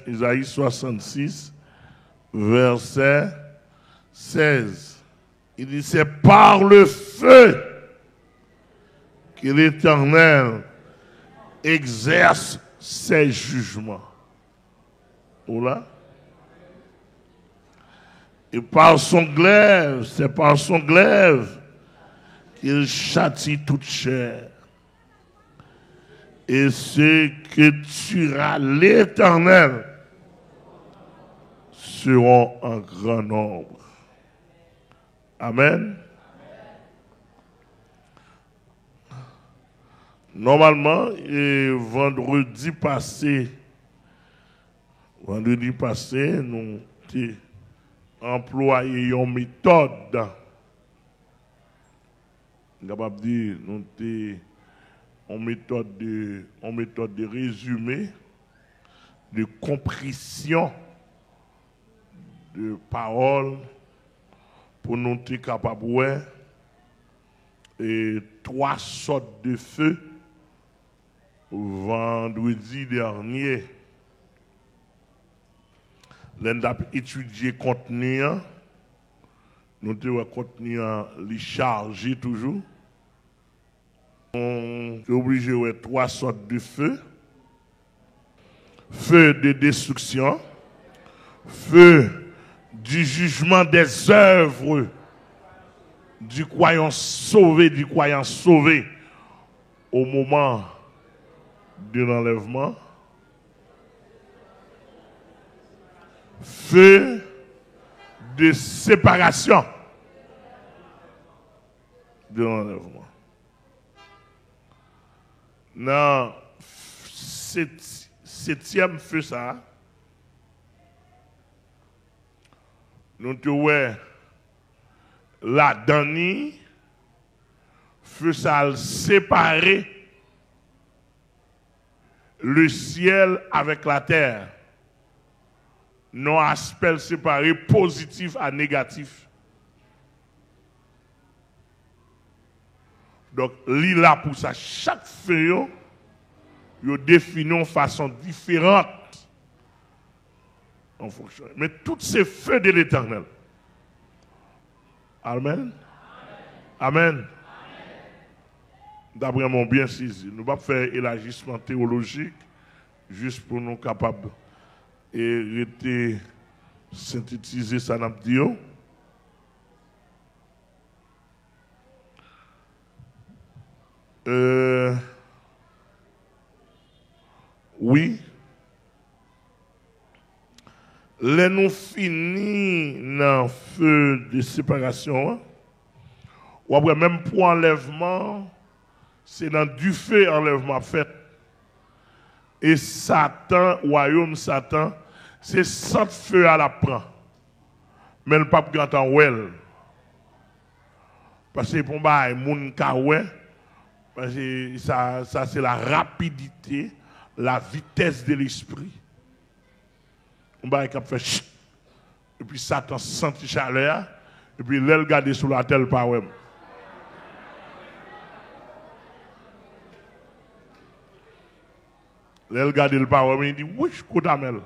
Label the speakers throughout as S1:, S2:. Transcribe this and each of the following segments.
S1: Isaïe 66, verset 16. Il dit, c'est par le feu que l'Éternel exerce ses jugements. Voilà. Et par son glaive, c'est par son glaive qu'il châtie toute chair. Et ceux que tuera l'Éternel seront en grand nombre. Amen. Normalement, vendredi passé, nous avons employé une méthode. Nous capable dire, nous avons une méthode de résumé, de compression de paroles pour nous être capables de voir et 3 sortes de feux vendredi dernier. Nous avons étudié le contenu, nous avons contenu les chargé toujours. On est obligé de voir 3 sortes de feux. Feu de destruction, feu du jugement des œuvres du croyant sauvé au moment de l'enlèvement. Feu de séparation de l'enlèvement. Dans septième feu ça, nous avons la dernière feu ça séparer le ciel avec la terre. Non aspect séparé positif à négatif. Donc, là pour ça, chaque feu, il définit de façon différente en fonction. Mais tous ces feux de l'Éternel. Amen. Amen. D'après mon bien saisi, nous ne pouvons pas faire élargissement théologique juste pour nous capables et synthétiser ça n'a dit. Oui. Là nous finissons dans le feu de séparation. Ou après même pour enlèvement, c'est dans du feu enlèvement fait. Et Satan, royaume Satan, c'est sans feu à la prend. Mais le pape grand en well. Parce que pour moi, moun ka ouais, parce que ça c'est la rapidité, la vitesse de l'esprit. On va fait chut, et puis Satan senti chaleur, et puis l'aile garder sous la telle par ouais. L'aile garder le par ouais, il dit oui, je suis d'amel.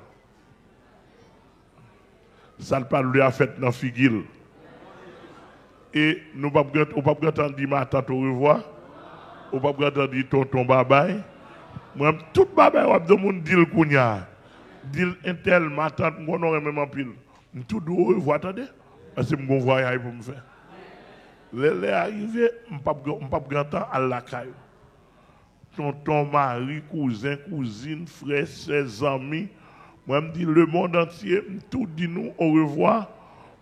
S1: Ça ne parle de fait dans figure. Et nous ne pouvons pas dire ma tante au revoir. Nous ne pouvons pas dire tonton babay. Moi, tout babay, on monde dit le kounya. Dit un tel, ma tante, moi, on même en pile. Tout au revoir, attendez. Parce que je vais voyage pour me faire. Les arrivé, je ne peux pas temps à la caille. Tonton, mari, cousin, cousine, frère, ses amis. Moi, je me dis le monde entier, tout dit nous au revoir.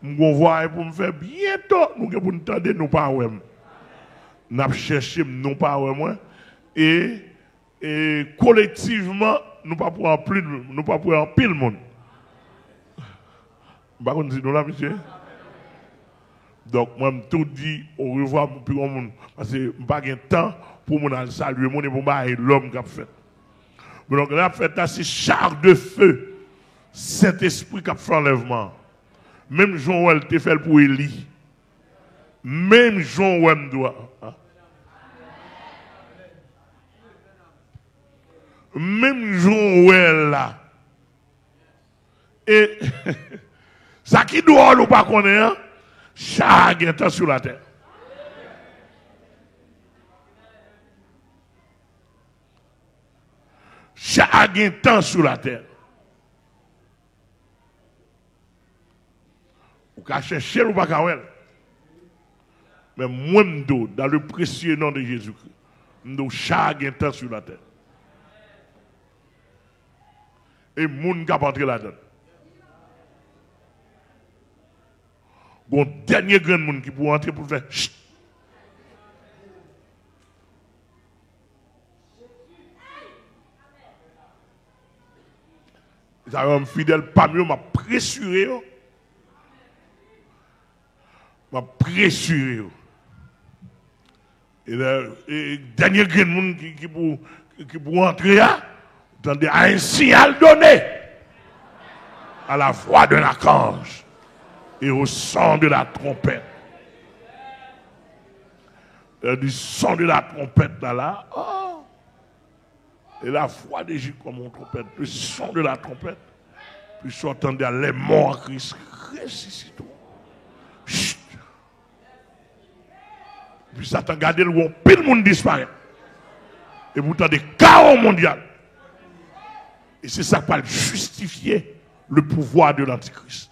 S1: Nous voyons pour me faire bientôt, nous pour nous tendre nous pas ouais. Nous chercher nous pas ouais et collectivement nous pas pour en plus nous pas pour en pile monde. Par contre nous là monsieur. Donc moi tout dit au revoir pour plus monde parce que pas gain temps pour mon saluer mon et pour l'homme qui a fait. Donc là fait c'est char de feu. Saint-Esprit qui a fait enlèvement. Même Joël te fait pour Élie. Même Joël doit. Même Joël là. Et ça qui doit ou pas connaître, chaque temps sur la terre. Chaque temps sur la terre. Ou qu'à chercher ou pas qu'à voir. Mais moi, dans le précieux nom de Jésus-Christ, nous chaque temps sur la terre. Et moun qui entrer là-dedans. Bon, dernier grand monde qui peut entrer pour faire chut. Ils ont un fidèle parmi eux, m'a pressuré. M'a pressuré. Et le dernier grand monde qui peut entrer là, attendez, à un signal donné à la voix d'un archange et au son de la trompette. Du son de la trompette là, oh, et la voix de Jésus comme une trompette, le son de la trompette, puis s'entendait les morts en Christ ressuscitent. Chut. Puis ça t'a gardé le pile le monde disparaît. Et vous entendez chaos mondial. Et c'est ça qui va justifier le pouvoir de l'Antichrist.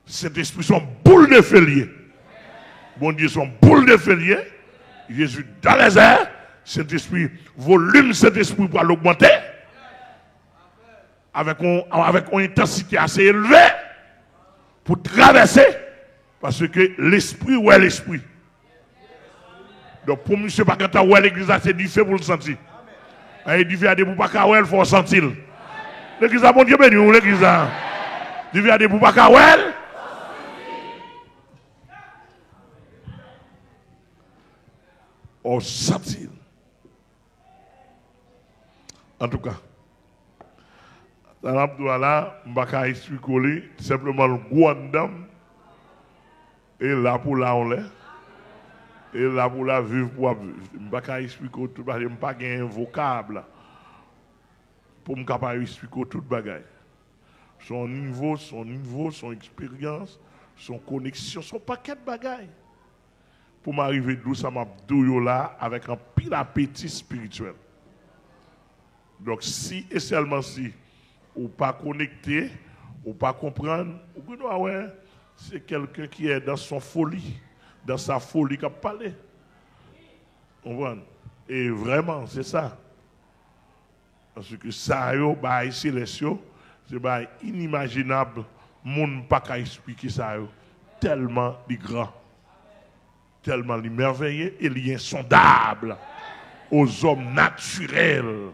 S1: Cet esprit sont boule de félier. Bon Dieu, son boule de félier. Jésus dans les airs. Cet esprit, volume cet esprit pour l'augmenter. Avec une intensité assez élevée. Pour traverser. Parce que l'esprit, où est l'esprit? Donc pour monsieur pas quand ouais l'église c'est du fait pour le sentir. Et du fait pour pas qu'à ouais il faut sentir. L'église a bon Dieu béni ou l'église a du fait pour pas qu'à ouais. On sentir. En tout cas, dans l'abdoua là, on va expliquer simplement le gros dame et là pour là on l'est. Et là pour la vivre pour vivre. Je ne peux pas expliquer tout parce que je n'ai pas un vocable pour me capable expliquer tout bagaille. Son niveau, son expérience, son connexion, son paquet de bagaille. Pour m'arriver d'où ça m'a douillé là avec un pile appétit spirituel. Donc si et seulement si ou pas connecté, ou pas comprendre, ou doit ouais, c'est quelqu'un qui est dans son folie. Dans sa folie qu'a parlé. Et vraiment, c'est ça. Parce que ça, c'est inimaginable. Moun pas qu'à expliquer ça. Tellement de grand. Tellement de merveilleux et insondable aux hommes naturels.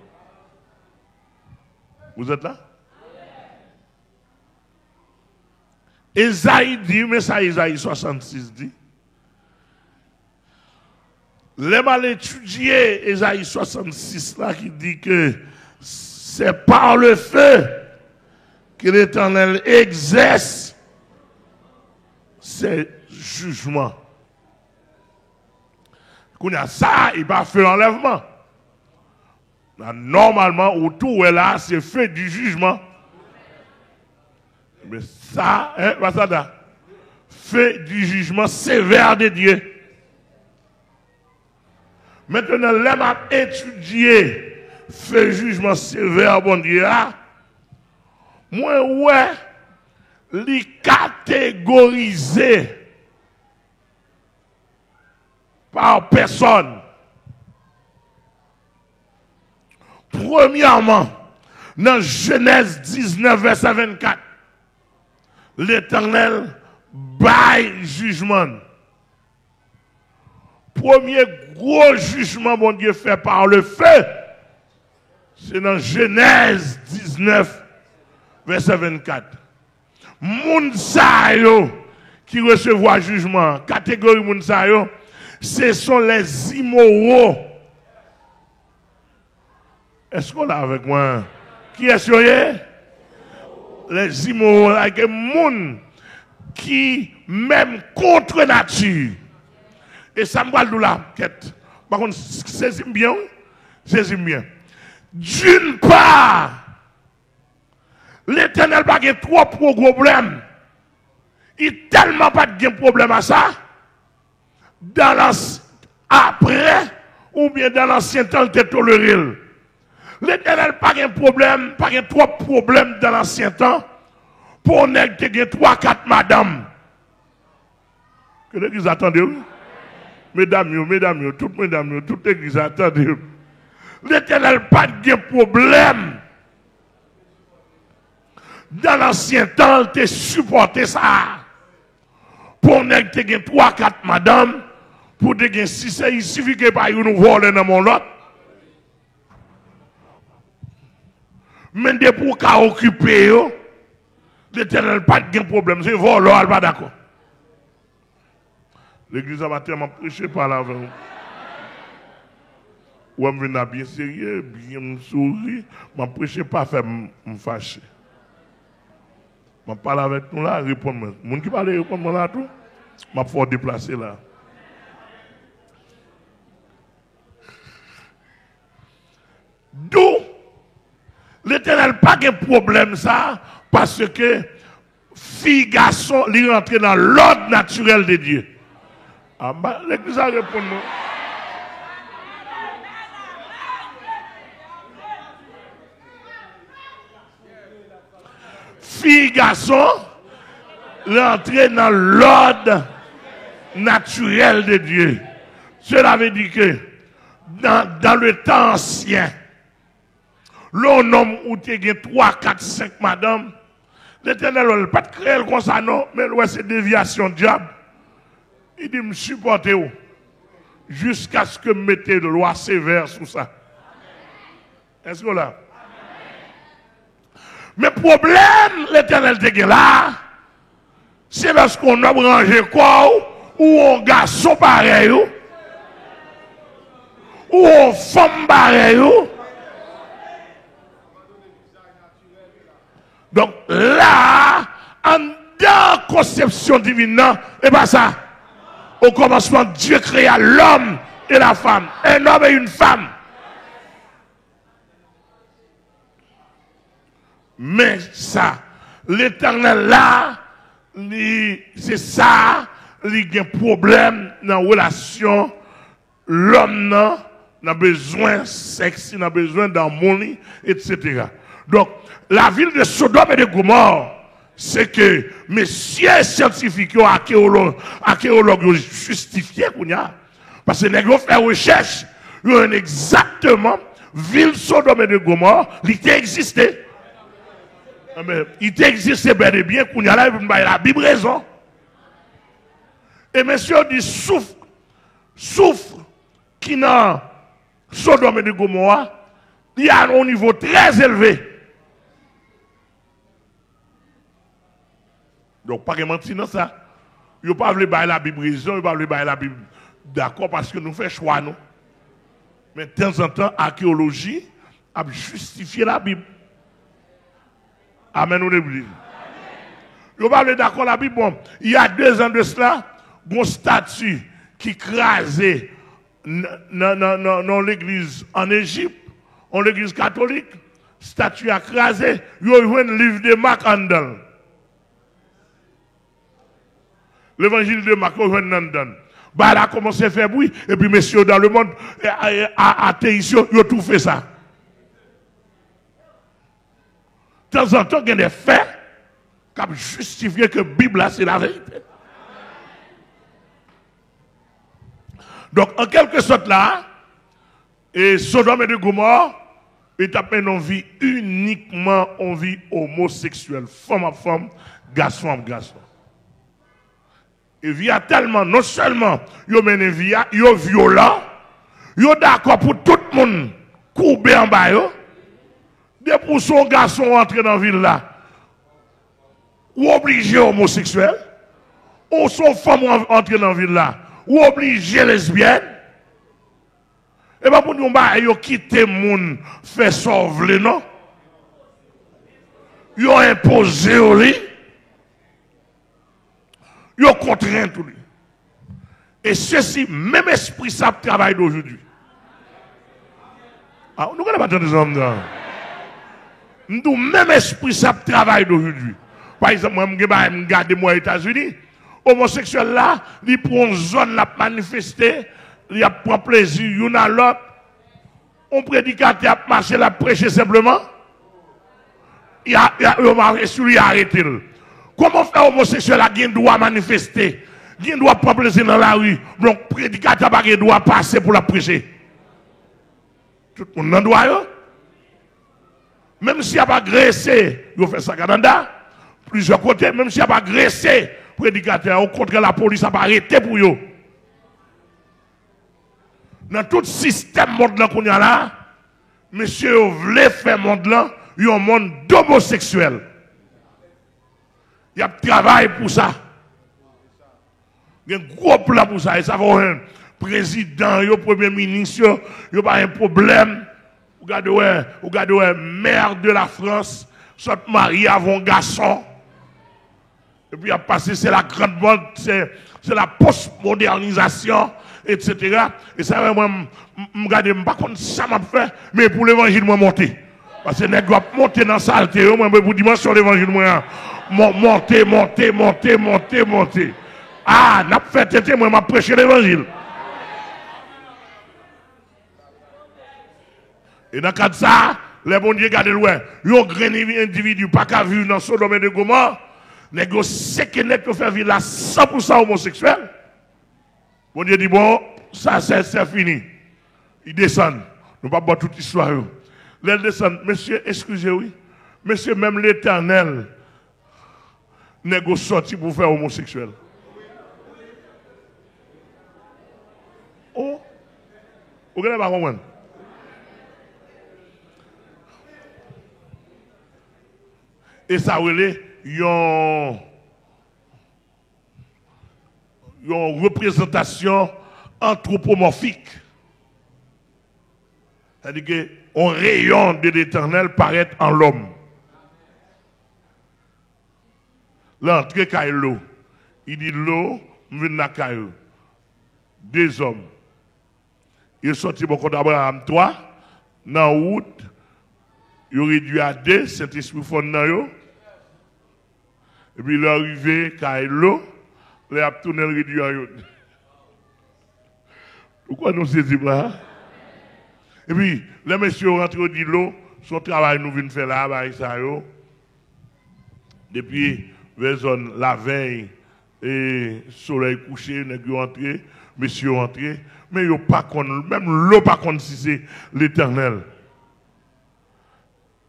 S1: Vous êtes là? Esaïe dit, mais ça, Esaïe 66 dit. Les mal étudiés, Esaïe 66 là qui dit que c'est par le feu que l'Éternel exerce ses jugements. Quand il y a ça, il va faire l'enlèvement. Normalement, autour est là, c'est fait du jugement. Mais ça, fait du jugement sévère de Dieu. Maintenant, l'homme a étudié, fait jugement sévère, bon Dieu, moi, ouais, les catégoriser par personne. Premièrement, dans Genèse 19, verset 24, l'Éternel baille jugement. Premier gros jugement, mon Dieu, fait par le feu, c'est dans Genèse 19, verset 24. Moun sa yo qui recevoir jugement, catégorie moun sa yo, ce sont les immoraux. Est-ce qu'on est avec moi? Qui est-ce que c'est? Les immoraux, avec les moun qui, même contre nature, et ça me va de la quête. Par contre, saisis bien. D'une part, l'Éternel n'a pas de trop problèmes. Il n'a tellement pas de problème à ça. Après, ou bien dans l'ancien temps, il était toléré. L'Éternel n'a pas de problème, pas de trop problèmes dans l'ancien temps. Pour ne pas 3-4 madames. Que l'église attendez, oui? Mesdames, toutes l'église attendez. L'Éternel n'a pas de problème. Dans l'ancien temps, il a supporté ça. Pour ne pas 3-4 madames, pour te gagner 6, il suffit que pas nous voler dans mon lot. Mais de pour qu'à occuper, l'Éternel n'a pas de problème. C'est vol, elle pas d'accord. L'église a tellement prêché par là. Ou je viens bien sérieux, bien me sourire, je ne prêche pas faire me fâcher. Je parle avec nous là, répondre. Les gens qui parlent, répondre là tout, je vais faire déplacer là. D'où l'Éternel n'a pas de problème ça, parce que fille, garçon, il rentre dans l'ordre naturel de Dieu. Ah, bah, l'église a répondu. Fille, garçon, l'entrée dans l'ordre naturel de Dieu. Cela veut dire que dans le temps ancien, l'homme homme où tu as 3, 4, 5 madame, l'Éternel n'a pas créé comme ça, non, mais c'est déviation diable. Il dit, me supportez jusqu'à ce que vous mettez de loi sévère sur ça. Est-ce que là? Mais problème, l'Éternel te là, c'est lorsqu'on a rangé quoi, ou on garçon pareil, ou on femme pareil. Donc là, en dans conception divine, et pas ça. Au commencement, Dieu créa l'homme et la femme, un homme et une femme. Mais ça, l'Éternel là, c'est ça, il y a un problème dans la relation. L'homme n'a besoin de sexe, il a besoin d'harmonie, etc. Donc, la ville de Sodome et de Gomorrhe, c'est que messieurs scientifiques, archéologues, justifié, parce que les gens font recherche, ils ont exactement, ville Sodome et de Gomorrhe, il existait. Il existe bel et bien qu'on y a là, la Bible raison. Et monsieur dit souffre qui n'a Sodome et de Gomorrhe, il y a un niveau très élevé. Donc pas de mentir dans ça. Il ne pas voulu bailler la Bible raison, il ne pas voulu bailler la Bible d'accord parce que nous faisons choix nous. Mais de temps en temps, l'archéologie a justifié la Bible. Amen ou l'église. Vous parlez d'accord la Bible. Bon, il y a 2 ans de cela, une statue qui crasait dans l'église en Égypte, en l'église catholique, statue a crasé, il y a eu un livre de Marc Andal. L'évangile de Marc, il y a eu un Andal. Bah, elle a commencé à faire bruit, et puis, messieurs, dans le monde, athéisme, ils ont tout fait ça. De temps en temps, il y a des faits qui ont justifié que la Bible, c'est la vérité. Donc, en quelque sorte, là, et Sodome et Gomorrhe, est une vie uniquement en vie homosexuelle, femme à femme, garçon à garçon. Et il y a tellement, non seulement, il y a une vie, il y a violent, il y a d'accord pour tout le monde, couper en bas, dès pour son garçon entrer dans la ville là, ou obligé homosexuel, ou son femme entrer dans la ville là, ou obligé lesbienne, et pas pour nous, ils quittent le monde, fait sauver, non? Ils ont imposé au lit, ils ont contraint tout lui. Et ceci, même esprit, ça travaille d'aujourd'hui. Ah, nous ne pas des hommes là. Nous, même esprit, ça travaille d'aujourd'hui. Par exemple, moi, je regarde moi aux États-Unis. Homosexuel là, il prend une zone là manifester, il prend plaisir, il y a l'autre. On prédicateur a marché, la prêché simplement. Il a arrêté. Comment faire homosexuel là, il doit manifester, il doit prendre plaisir dans la rue. Donc, prédicateur n'a pas doit passer pour la prêcher. Tout le monde n'en doit. Même s'il n'y a pas agressé, il fait ça au Canada. Plusieurs côtés, même s'il n'y a pas agressé, prédicateur, au contraire, la police n'a pas arrêté pour eux. Dans tout système monde là qu'on y a là, monsieur voulait faire monde là, il y a un monde d'homosexuels. Il y a travail pour ça. Il y a un gros plan pour ça. Et ça va un président, un premier ministre, il n'y a pas un problème. Regardez, maire de la France, soit marié avant un garçon. Et puis, à passer, c'est la grande mode, c'est la postmodernisation, etc. Et ça, moi, je regarde, je ne sais pas ça m'a fait, mais pour l'évangile, moi, monter. Parce que je dois monter dans la saleté, moi, pour dimension de l'évangile, moi, monter. Ah, n'a pas fait tête, moi, je prêché l'évangile. Et dans le cas de ça, les bons dieux regardent loin. Il y a un grand individu, pas qu'à vivre dans ce domaine de Gomorrhe. Négocier que n'est que faire vivre là 100% homosexuel. Bon Dieu dit, bon, ça c'est fini. Ils descendent. Nous ne pouvons pas boire toute l'histoire. Ils descendent. Monsieur, excusez-moi. Monsieur, même l'Éternel négocie sorti pour faire homosexuel. Oh, vous ne pas comprendre. Et ça relève une représentation anthropomorphique. C'est-à-dire qu'un rayon de l'Éternel paraît en l'homme. L'entrée caille l'eau. Il dit l'eau, vient caille. Deux hommes. Ils sont sortis beaucoup d'Abraham, toi, dans la route, ils ont réduit à deux, Saint-Esprit fond dans eux. Et puis, il est arrivé, caille l'eau, il a tourné le réduit à eux. Pourquoi nous saisissons là? Et puis, les messieurs rentrent au l'eau, son travail nous vient faire là, ça yo. Depuis la veille et soleil couché, nous rentré, messieurs rentrés, mais yo pas même l'eau pas contre si c'est l'Éternel.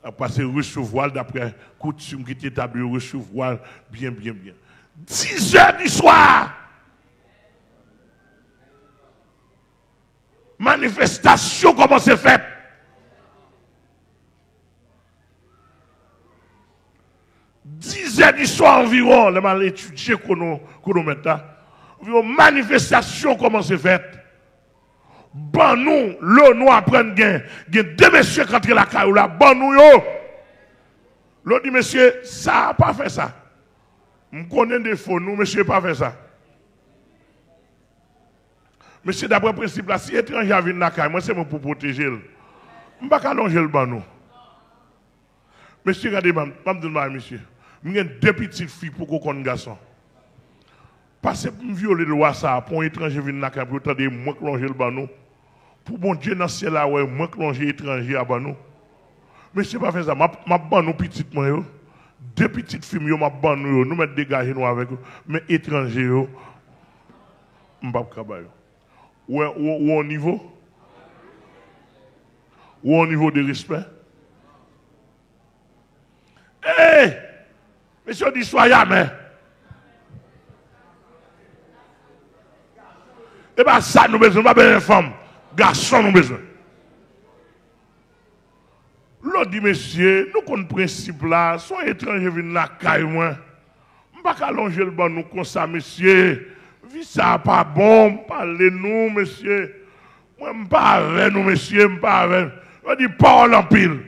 S1: A passé recevoir d'après coutume qui était établi, recevoir bien. 10 heures du soir. Manifestation, comment c'est fait? Dix heures du soir environ, les mal étudiés qu'on nous met là. Manifestation, comment c'est fait? Bon nous, l'eau nous apprend gain. Il y a deux messieurs qui entrent la caillou là. Bon nous yo. L'autre dit, monsieur, ça n'a pas fait ça. Je connais des faux, nous, monsieur, pas fait ça. Monsieur, d'après le principe là, si étranger vient dans la caille, moi c'est pour protéger. Je ne vais pas allonger le banou. Monsieur, regardez-moi, monsieur. Je suis deux petites filles pour qu'on ait un garçon. Parce que pour violer le loi, ça, pour un étranger venir dans la caille, pour attendre moi clonger le banou. Pour bon Dieu dans le ciel là, ouais, moi clonger étranger à banou. Monsieur, pas fait ça. Ma banou petite moi yo. Deux petites filles, ma banou yo, nous mettre dégager nous avec eux. Mais étranger yo, m'pas capable. Ou au niveau? Ou au niveau de respect? Hey! Monsieur dit soyez mais. Et bien ça nous besoin, pas besoin de femmes. Garçons nous besoin. L'autre dit, monsieur, nous connaissons le principe là, soit étranger viennent la caille moi. Je ne vais pas allonger le banc nous comme ça, monsieur. Vie ça pas bon, parlez-nous, monsieur. Moi, je ne parle pas nous, monsieur, je ne parle pas. On dit parole en pile.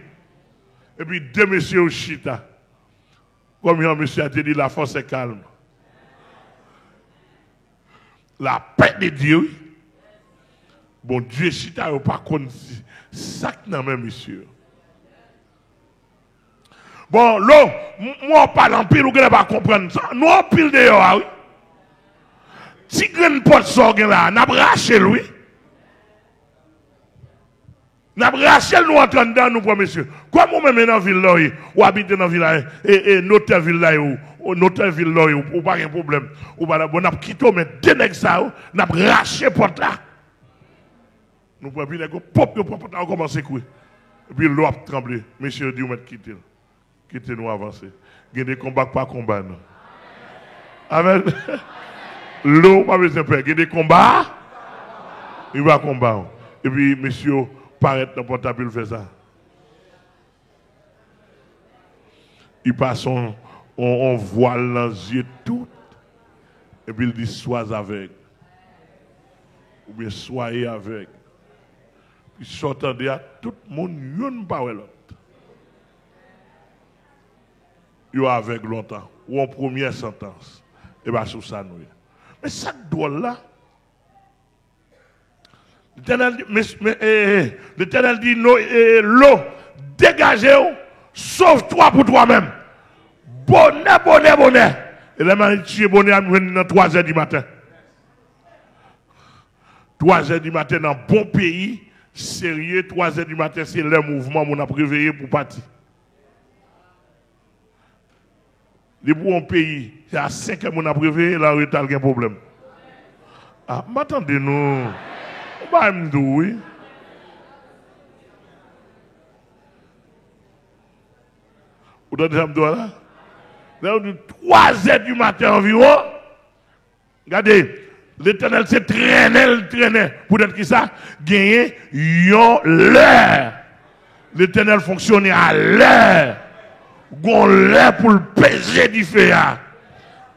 S1: Et puis deux messieurs au chita. Comme un monsieur a dit, la force est calme. La paix de Dieu, Bon Dieu, si tu n'as pas compris ça, non, même, monsieur. Bon, là, moi, on parle en pile, ou ne pas comprendre ça. Nous, on pile dehors, oui. Si une porte sort là, n'a braché lui. N'a braché nous entend dans nous pour monsieur. Comme vous même dans la ville là, ou habitez dans la ville là, et notre ville là, ou notre ville là, ou pas de problème. Ou pas bon, n'a quitté, mais dès que ça, n'a braché porte là. Nous pouvons bien pop, nous pouvons commencer à courir. Et puis l'eau a tremblé. Monsieur dit, vous mettez quitter. Quittez nous avancer. Il y a des combats, pas combat. Amen. L'eau, pas besoin de peur. Il y a des combats, il va combattre. Et puis, monsieur, paraît dans le portable, il fait ça. Il passe on voile dans les yeux tout. Et puis, il dit, sois avec. Ou bien, soyez avec. Puis, s'entendait à tout le monde, il n'y a pas l'autre. Il y a avec longtemps. Ou en première sentence. Et bien, sur ça, nous. Mais ça doit là. L'Éternel dit, l'eau, dégagez-vous, sauve-toi pour toi-même. Bonnet, bonnet, bonnet. Et là, je suis bonnet à nous dans 3 heures du matin. 3 heures du matin dans un bon pays, sérieux, 3 heures du matin, c'est le mouvement qu'on a préveillé pour partir. Les pour un pays, c'est à 5 heures qu'on a préveillé, là, il y a un problème. Ah, m'attendez-nous. Bah, oui. Vous avez déjà là? Là, 3 heures du matin environ. Regardez, l'Éternel s'est traîné. Pour dire qui ça? Gagner l'heure. L'Éternel fonctionnait à l'heure. Gon l'heure pour le peser du feu.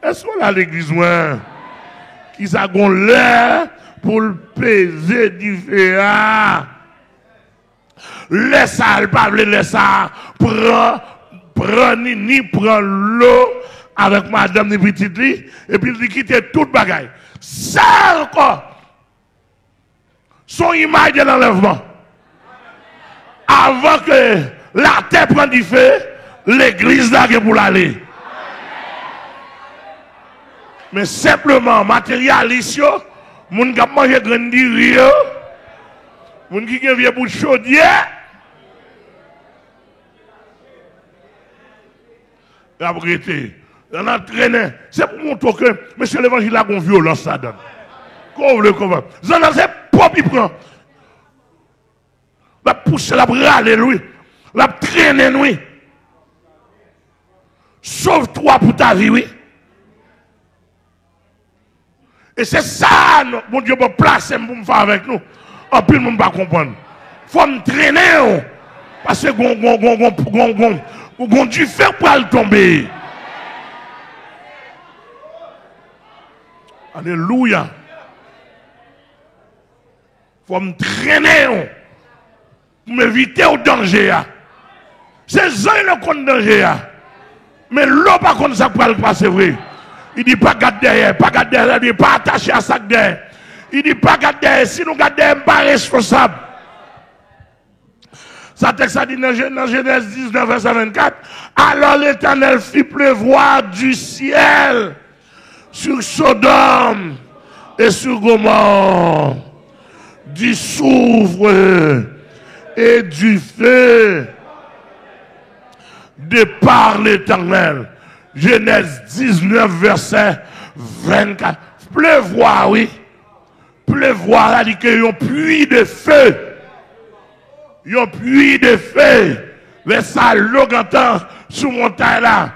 S1: Est-ce qu'on a l'église, ouais? Qui ça gon l'heure pour le peser du feu? Laisse ça, le pas laisse ça. Prends ni prend l'eau avec madame ni petite lit et puis il quitte toute bagaille. Ça encore. Son image de l'enlèvement. Avant que la terre prenne du feu, l'église là pour l'aller. Mais simplement, matérialiste, moun qui mange grandir, moun qui vient pour chaudière. La vérité, on a entraîné. C'est pour montrer que monsieur l'évangile a une violence ça donne. Qu'on le comprend. C'est propre il prend. La pousse, la râler lui. La traîner lui. Sauve-toi pour ta vie, oui. Et c'est ça, mon Dieu, pour placer pour me faire avec nous. En plus, nous ne pas comprendre. Il faut me traîner. Parce que on du fer pour aller tomber. Alléluia. Il faut me traîner pour m'éviter au danger. C'est ça le compte danger. Mais l'eau par contre ça peut le passer vrai. Il dit pas garder derrière, il dit pas attaché à ça derrière. Il dit pas garder derrière, si nous gardons derrière, pas responsable. Ça texte a dit dans Genèse 19, verset 24. Alors l'Éternel fit pleuvoir du ciel sur Sodome et sur Gomorrhe, du soufre et du feu de par l'Éternel. Genèse 19, verset 24. Pleuvoir, oui. Pleuvoir, a dit qu'il y a un puits de feu. Il y a un puits de feu. Les salauds gantant sous montagne là.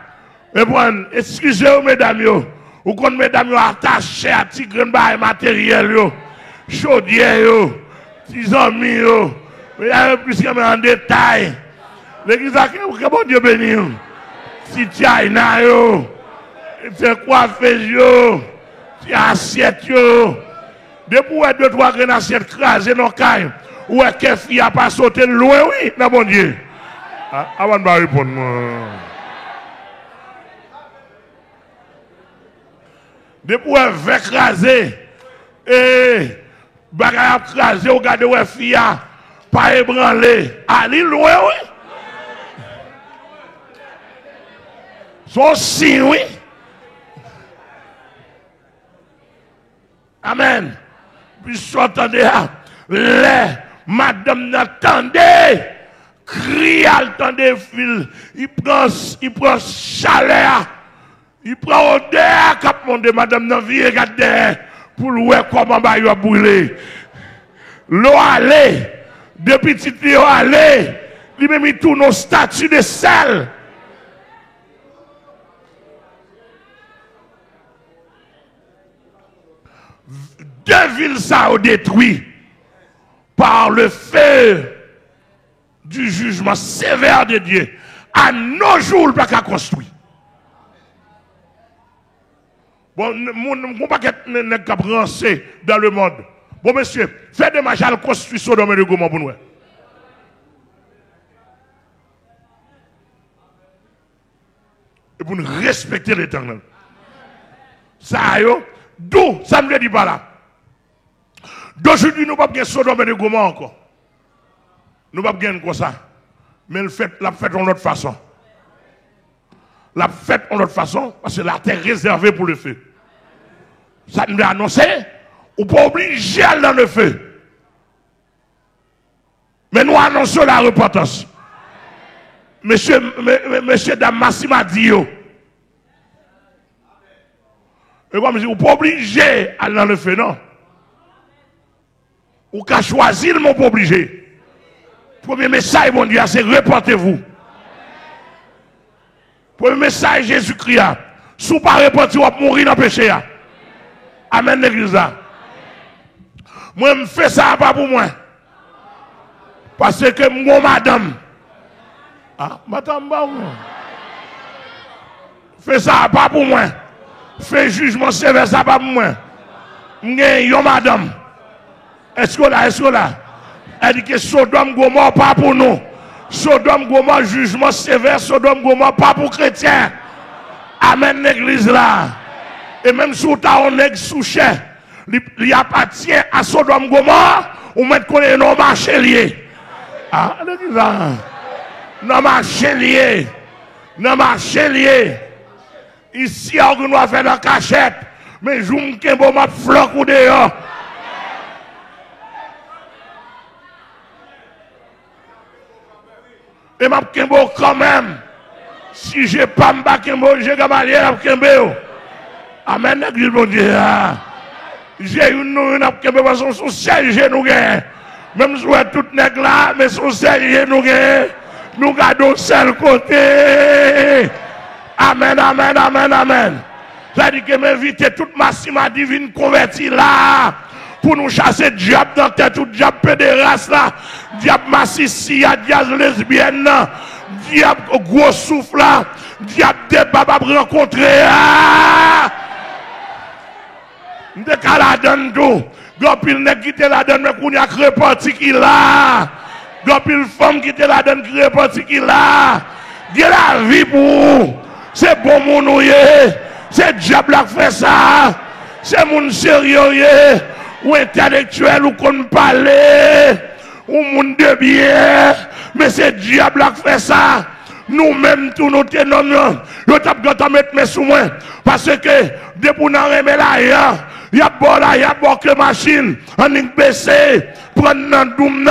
S1: Et bon, excusez-moi, mesdames, ou quand mesdames attachées à petit grain de matériel, chaudière, petits amis, mais il y a plus en détail. L'église a que bon Dieu béni. Si tu as une aïe, c'est quoi fait, si assiette, depuis 2-3 graines d'assiette crasées dans le caille. Ou est-ce que fille a pas sauté loin, oui, non, bon Dieu. Avant de me répondre, depuis elle va écraser, et bagay a crasé, ou gade ouais fia, pas ébranlé. Ali loin, oui. Son signe, oui. Amen. Puis s'entendez, les madame n'attendez, crie, attendez, fil, il prend chaleur, il prend odeur, cap monde, madame n'a vie, regardez, pour le voir comment il va brûler. L'eau allait, de petites l'eau allait, il m'a mis tous nos statues de sel. Deux villes ça ont détruit par le feu du jugement sévère de Dieu. À nos jours, le pas qu'à construire. Bon, mon paquet n'est qu'à brancher dans le monde. Bon, monsieur, faites de ma construire Sodome et de Gomorrhe pour nous. Et pour nous respecter l'Éternel. Ça, d'où ça ne le dit pas là. D'aujourd'hui, nous ne pouvons pas gagner Sodome et de Gomorrhe encore. Nous ne pouvons pas gagner comme ça. Mais la fête en autre façon. La fête en autre façon, parce que la terre est réservée pour le feu. Ça nous a annoncé, on ne peut pas obliger à aller dans le feu. Mais nous annonçons la repentance. Monsieur Damassi m'a dit, et comme je dis, on ne peut pas obliger à aller dans le feu, non. Ou qu'à choisir, mon pas obligé. Premier message, mon Dieu, c'est repentez-vous. Premier message, Jésus-Christ. Si vous ne pas repentir, vous allez mourir dans le péché. Amen, l'église là. Moi, je fais ça pas pour moi. Parce que moi, madame. Ah, madame, fais ça pas pour moi. Fais jugement sévère, ça pas pour moi. Yo, madame. Est-ce que là? Elle dit que Sodome Gomorrhe pas pour nous. Sodome Gomorrhe, jugement sévère, Sodome Gomorrhe pas pour chrétiens. Amen, l'église là. Et même si tu as un nègre sous chair, il appartient à Sodome Gomorrhe, ou mettre qu'on est non marché lié. Ah, l'église là. Non marché lié. Non marché lié. Ici, on doit faire la cachette. Mais je me dis que ma floc ou dehors. Et ma kembo quand même. Si je n'ai pas ma kembo, j'ai gamalé la kembo. Amen, l'église, mon Dieu. J'ai une kembo parce que son siège nous gagne. Même si on est tout nègre là, mais son siège nous gagne. Nous gardons seul côté. Amen, amen, amen, amen. Ça dit que m'invite toute ma cima divine convertie là. Pour nous chasser diable dans tête, tout diable pédéraste là, diable massissia, diable lesbienne, diable gros souffle là, diable débat à rencontrer. Dès qu'à la donne tout, il n'a quitté la donne, mais qu'on y a reparti qu'il a. Il femme qui te la donne, qui reparti qu'il a. Il la vie pour c'est bon mon c'est diable qui fait ça. C'est mon sérieux. Ou intellectuel ou qu'on parle, ou monde de bien, mais c'est diable qui fait ça. Nous-mêmes, tous nos ténons, nous t'avons mettre mes sous moi. Parce que, depuis nous avons là, il y a bon là, il y a bon que machine, on est baissé, prendre dans doum,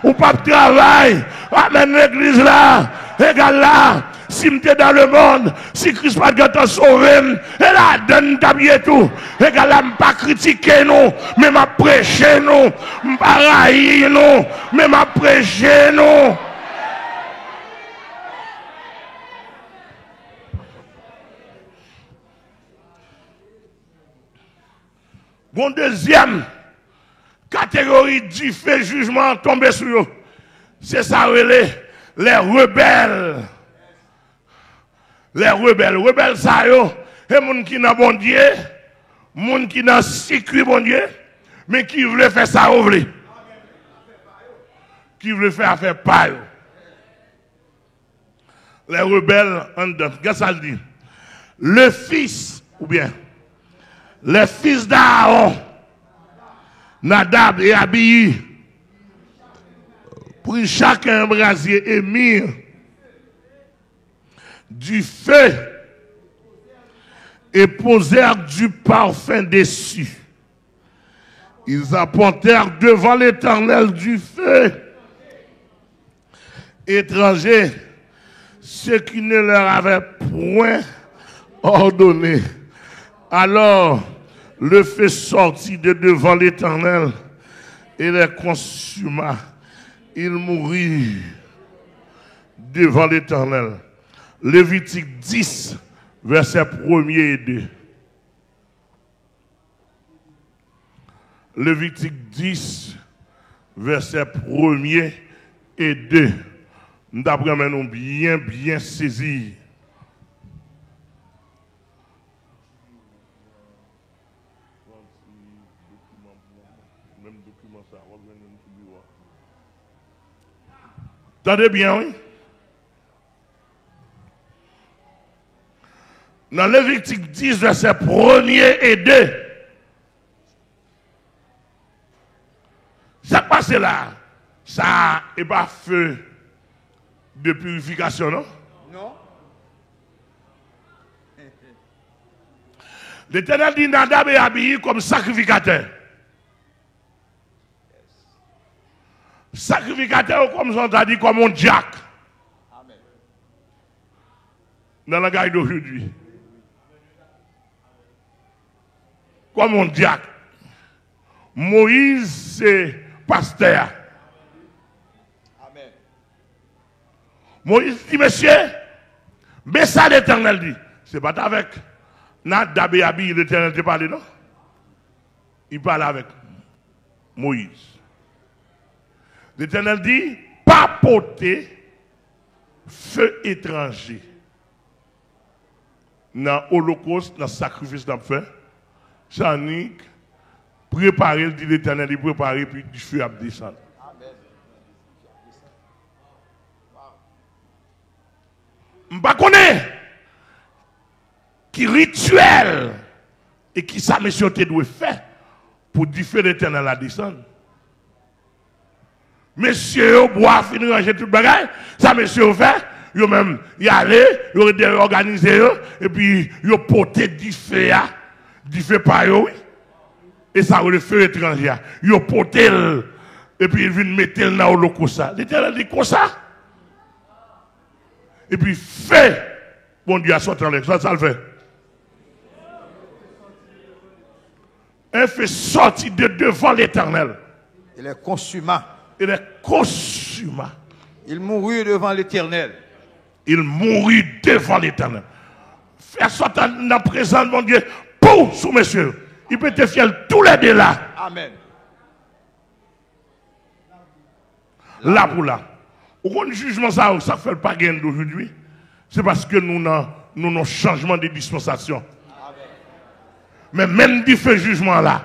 S1: ou pas de travail, amène l'église là, égal là. Si m'étais dans le monde, si Christ pas de sauvé, et là, donne t'habiller tout. Et là, pas critiquer nous, mais m'a prêché nous, pas railler nous, mais m'a prêché nous. Bon, deuxième catégorie du fait jugement tombé sur eux. C'est ça, les rebelles. Les rebelles, ça y est, et moun qui n'a bon Dieu, moun qui n'a sécuit bon Dieu, mais qui veut faire ça, qui veut faire affaire pas. Les rebelles, qu'est-ce que ça dit? Le fils, ou bien, les fils d'Aaron, Nadab et Abiy prit chacun un brasier et mirent du feu et posèrent du parfum dessus. Ils apportèrent devant l'Éternel du feu étranger, ce qui ne leur avait point ordonné. Alors le feu sortit de devant l'Éternel et les consuma. Il mourut devant l'Éternel. Lévitique 10, versets 1 et 2. Lévitique 10, versets 1 et 2. Nous avons bien saisi. Attendez bien, oui. Dans Lévitique 10, versets 1 et 2. Ça passe là. Ça n'est pas feu de purification, non?
S2: Non.
S1: L'Éternel dit Nadab et Abiy comme sacrificateur. Sacrificateur, comme on a dit, comme un diacre.
S2: Amen.
S1: Dans la guerre d'aujourd'hui. Comme un diacre. Moïse, c'est pasteur.
S2: Amen.
S1: Moïse dit, monsieur, mais ça l'Éternel dit. C'est pas avec Nadab et Abiy, l'Éternel te parle, non? Il parle avec Moïse. L'Éternel dit, pas porter feu étranger. Dans l'Holocauste, dans le sacrifice qu'on fait, Chanik, préparer, dit l'Éternel, il prépare, puis du feu à descendre. Je ne connais pas qui rituel et qui ça, monsieur, te doit faire pour du feu l'Éternel à descendre. Monsieur, bois, finir ranger tout le bagage, ça, monsieur, fait, yo même y aller, yo organiser, et puis yo porter du feu par eux, et ça, le feu étranger, yo porter, et puis il vient mettre dans le coup ça. L'Éternel dit comme ça. Et puis, feu, bon Dieu, a sorti en l'air, ça le fait. Un feu sorti de devant l'Éternel.
S2: Il est consuma.
S1: Il est consuma.
S2: Il mourut devant l'Éternel.
S1: Il mourut devant l'Éternel. Faire sortir dans la présence de mon Dieu, pour sous monsieur. Il peut te faire tous les deux là.
S2: Amen.
S1: Là pour là. Au jugement, ça fait pas gain d'aujourd'hui. C'est parce que nous avons changement de dispensation. Amen. Mais même du fait jugement là.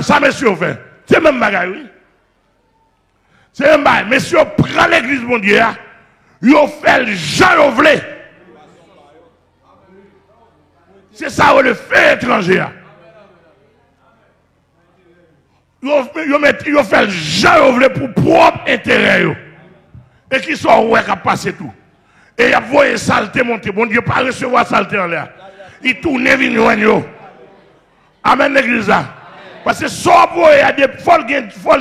S1: Ça, monsieur, fait. C'est même bagaille, oui. C'est un bail. Monsieur, prend l'église, mon Dieu. Il fait le Jean Lovlé. C'est ça, le fait étranger. Il fait le Jean Lovlé pour propre intérêt. Et qui sont ouais qui passer tout. Et il a voyé saleté monter. Bon Dieu, pas recevoir saleté en l'air. Il tourne venir. Amen l'église. Parce que soit pour il y a des folles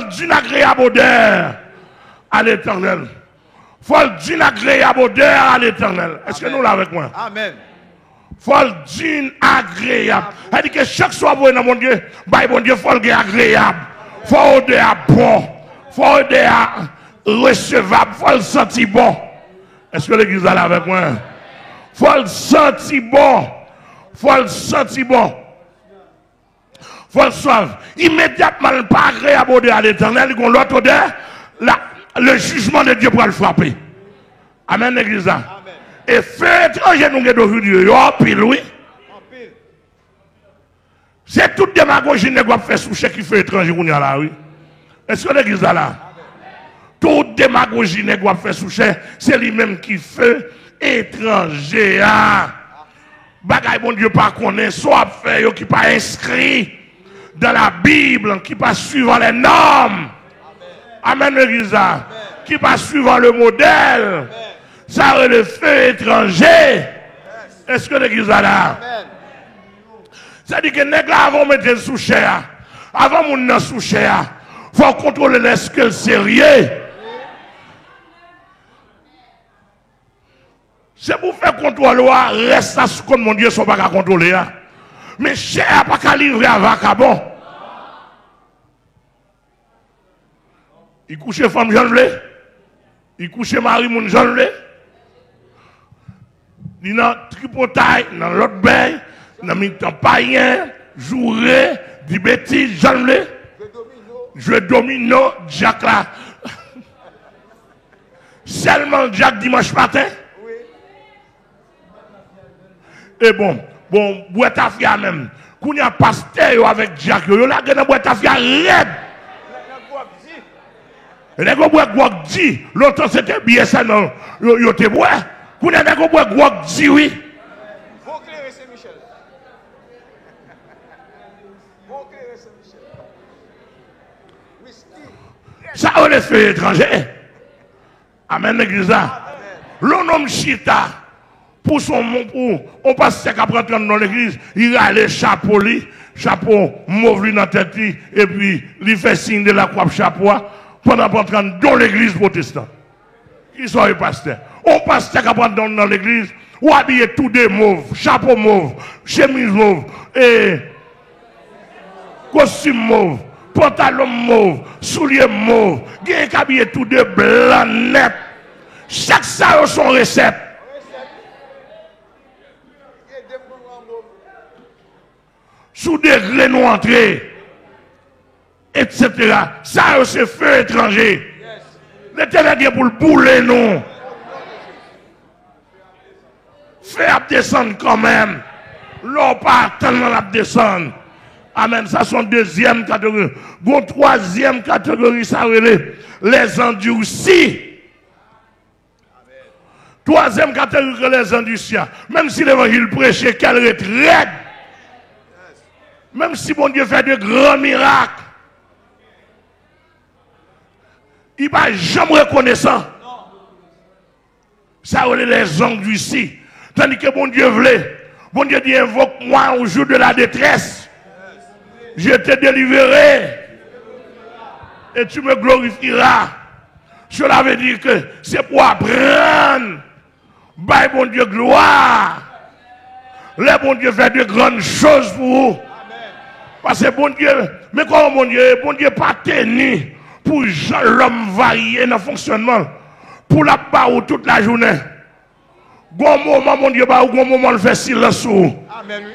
S1: d'une agréable odeur à l'Éternel. Folles d'une agréable odeur à l'Éternel. Est-ce que nous l'avons avec moi?
S2: Amen.
S1: Folles d'une agréable. Elle dit que chaque soir pour mon Dieu, bah bon Dieu, folles agréable. Faut odeur bon. Faut odeur recevable. Faut le sentir bon. Est-ce que l'église est là avec moi? Faut le sentir bon. Faut le sentir bon. Faut le savoir. Immédiatement, pas agréable odeur à l'Éternel, il y a l'autre odeur, le jugement de Dieu pour le frapper. Amen, l'église. Et feu étranger, nous avons aujourd'hui, pile, oui. C'est toute démagogie que nous fait sous chèque qui fait étranger, là, oui. Est-ce que l'église est là? Toute démagogie que nous fait sous chèque, c'est lui-même qui fait étranger. Bagaille, bon Dieu, pas connaît, soit fait, qui pas inscrit dans la Bible qui pas suivant les normes. Amen, l'église. Qui pas suivant le modèle. Ça a le feu étranger. Est-ce que l'église a là? Ça dit que les gars avant de mettre sous chair. Avant de mettre sous chair. Il faut contrôler les que sérieux. C'est pour faire contrôle, reste à ce que mon Dieu ne soit pas à contrôler. Mais cher pas qu'à livrer à vacabon. Il couche femme jeune, il couche mari mon jeune, il dans tripotaille, dans l'autre bain, dans le temps païen, jouer, dit bêtises, jeune, je domino, Jack là. Seulement Jack dimanche matin. Et bon, boîte à fia même. Quand il y a pasteur avec Jack, il y a une boîte à fia raide. Et les gars boîte dit, l'autre c'était bien ça, non, il te boit. Quand il y a des gars boîte dit, oui.
S2: Faut clairer Saint-Michel. Faut clairer Saint-Michel. Whisky.
S1: Ça, on les fait étrangers. Amen, l'église. L'on nomme Chita. Pour on passe qu'à prendre dans l'église, il a les chapeaux, chapeau mauve dans la tête, et puis il fait signe de la croix chapeau, pendant qu'on prend dans l'église protestante. Qui sont les pasteurs? On passe qu'à prendre dans l'église, ou habiller tout des mauves, chapeau mauve, chemise mauve, et costume mauve, pantalon mauve, souliers mauve, il y a habiller tout de blanc net. Chaque ça a son recette. Sous des grains entrés, etc. Ça, c'est feu étranger. L'Éternel est pour le bouler, nous. Faire descendre quand même. L'on pas attendre la descendre. Amen. Ça, c'est une deuxième catégorie. Bon, troisième catégorie, ça les endurcis. Troisième catégorie, les endurcis. Même si l'évangile prêchait, quelle retraite. Même si bon Dieu fait de grands miracles, il ne va jamais reconnaissant. Ça, on est les endurcis. Tandis que bon Dieu voulait. Bon Dieu dit, invoque-moi au jour de la détresse. Je te délivrerai. Et tu me glorifieras. Cela veut dire que c'est pour apprendre. Bye, bon Dieu, gloire. Le bon Dieu fait de grandes choses pour vous. Parce que bon Dieu, mais comment bon Dieu pas tenu pour l'homme varié dans le fonctionnement, pour la barre toute la journée. Bon moment, mon Dieu, bon moment, le fait silence.
S2: Amen, oui.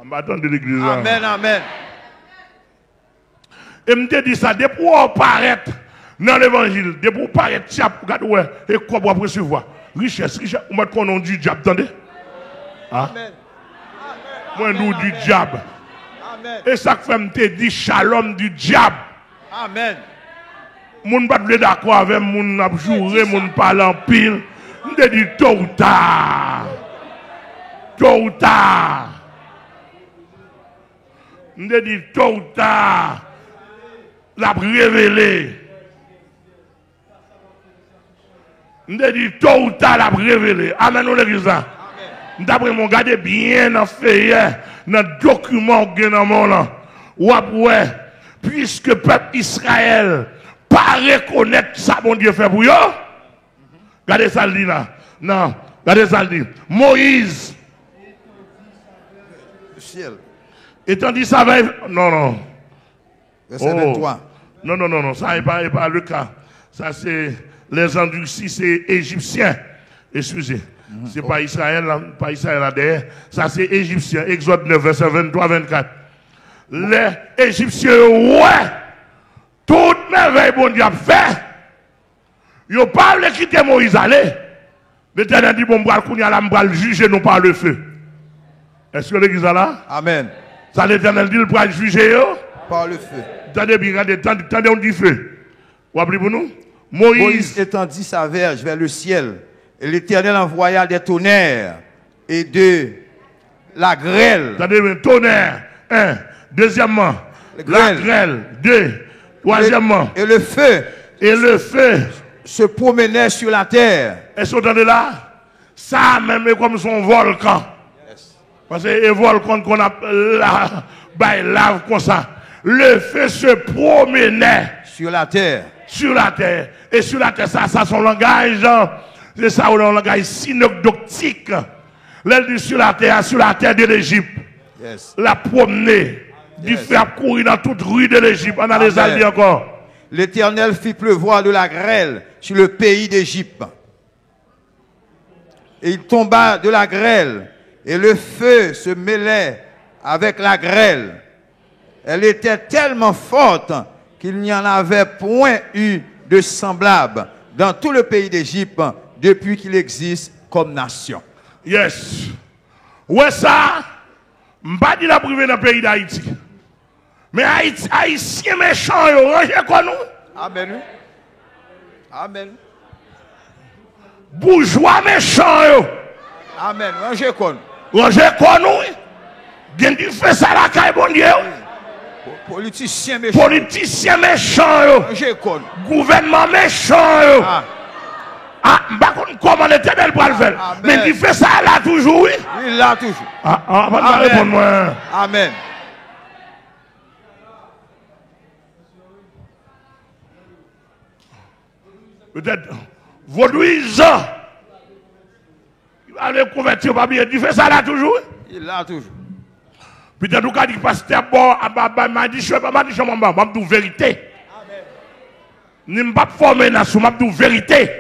S1: En battant de l'église.
S2: Amen, amen.
S1: Et me dit ça, depuis qu'on paraît dans l'évangile, depuis qu'on paraît, regarde, ouais, et quoi pour recevoir. Richesse, on met qu'on a du diable, attendez. Amen. Moi, nous du diable. Et ça fait me dit shalom du diable.
S2: Amen.
S1: Moun pas d'accord avec moun n'a joué, moun parle en pile. Me dit tôt ou tard. Tôt ou tard. Me dit tôt ou tard. La révélé. Me dit tôt ou tard la révélé. Amen ou l'église. D'après mon gardé bien dans fait dans le document que dans mon là. Ouais, puisque peuple Israël pas reconnaître ça bon Dieu fait pour eux. Regardez ça le dit là. Non, regardez ça le dit. Moïse.
S2: Le ciel.
S1: Étant dit ça va non.
S2: Verset 23.
S1: Non, ça n'est pas le cas. Ça c'est les endurcis, c'est égyptiens. Excusez. C'est pas Israël là derrière. Ça c'est Égyptien. Exode 9, verset 23-24. Les Égyptiens, ouais, toute merveille bon Dieu a fait. Ils n'ont pas voulu quitter Moïse aller. L'Éternel dit, bon, on va le juger, non pas le feu. Est-ce que l'église est là?
S2: Amen.
S1: Ça l'Éternel dit, il va le juger.
S2: Par le feu.
S1: Attendez bien, attendez, on dit feu. Vous appelez pour nous?
S2: Moïse étendit sa verge vers le ciel. Et l'Éternel envoya des tonnerres et de la grêle.
S1: Attendez, tonnerre, Deuxièmement, la grêle. 2. Troisièmement.
S2: Et le feu.
S1: Et le feu.
S2: Se promenait sur la terre.
S1: Est-ce que vous entendez là? Ça même est comme son volcan. Yes. Parce que les volcans qu'on a lave comme ça. Le feu se promenait.
S2: Sur la terre.
S1: Sur la terre. Et sur la terre, ça son langage. C'est ça le langage synoptique. L'aile dit sur la terre de l'Égypte.
S2: Yes.
S1: La promener. Du feu à courir dans toute rue de l'Égypte. On a les alliés encore.
S2: L'Éternel fit pleuvoir de la grêle sur le pays d'Égypte. Et il tomba de la grêle, et le feu se mêlait avec la grêle. Elle était tellement forte qu'il n'y en avait point eu de semblable dans tout le pays d'Égypte depuis qu'il existe comme nation.
S1: Yes. Ouais ça, m'pas dit la privé dans le pays d'Haïti. Mais Haïtien méchant, yo, rangez quoi nous?
S2: Amen. Amen.
S1: Bourgeois méchant, yo.
S2: Amen. Rangez quoi
S1: nous? Rangez quoi nous? Gen di fait ça la caille bon Dieu.
S2: Politicien méchant.
S1: Politicien méchant, yo.
S2: Rangez quoi nous?
S1: Gouvernement méchant, yo. M'pas comment l'Éternel pour le faire. Mais il fait ça là toujours, oui?
S2: Il l'a toujours.
S1: Amen.
S2: Amen.
S1: Peut-être vaudouisant. Il va le convertir, pas bien. Il fait ça là toujours?
S2: Il l'a toujours.
S1: Peut-être nous avons dit pasteur bon, m'a dit je m'a dit vérité. Ni m'pas former dans ce m'a dit vérité.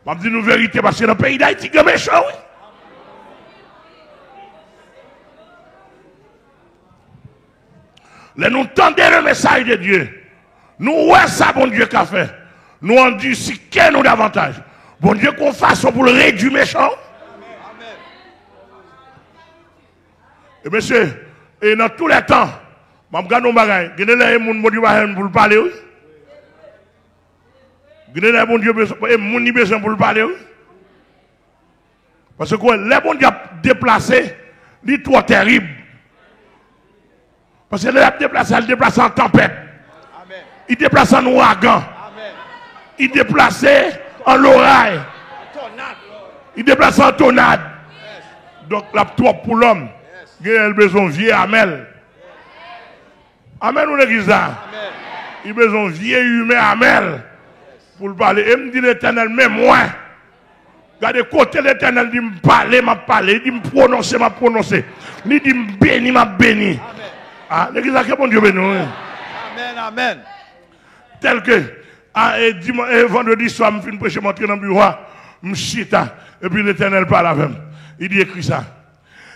S1: M'a dit nous vérité parce que dans le pays d'Haïti il y a méchant, oui. Là nous tendons le message de Dieu. Nous, ouais, ça, bon Dieu, qu'a fait. Nous, on dit, si qu'est nous davantage. Bon Dieu, qu'on fasse pour le réduire méchant. Amen. Et monsieur, et dans tous les temps, je regarde nos bagages. Vous avez des gens pour le parler, oui. Vous avez des gens qui besoin pour le parler, oui. Parce que les bons Dieu déplacés, c'est trop terrible. Parce que les déplacés, ils déplacent en tempête. Il déplace en ouragan. Il déplace en l'oreille. Il déplace en tornade. Donc, la trop pour l'homme. Il a besoin de vieux Amel. Amen ou l'église? Il a besoin de vieux humain Amel. Pour le parler. Et me dit l'Éternel, mais moi. Regardez, côté l'Éternel dit me parler, m'a parlé. Il dit me prononcer, m'a prononcé. Il dit me bénir, m'a béni. Ah, l'église a que bon Dieu béni.
S2: Amen, amen.
S1: Tel que vendredi soir, je finis prêcher, monter dans le bureau, je chita, et puis l'Éternel parle avec moi. Il dit écrit ça.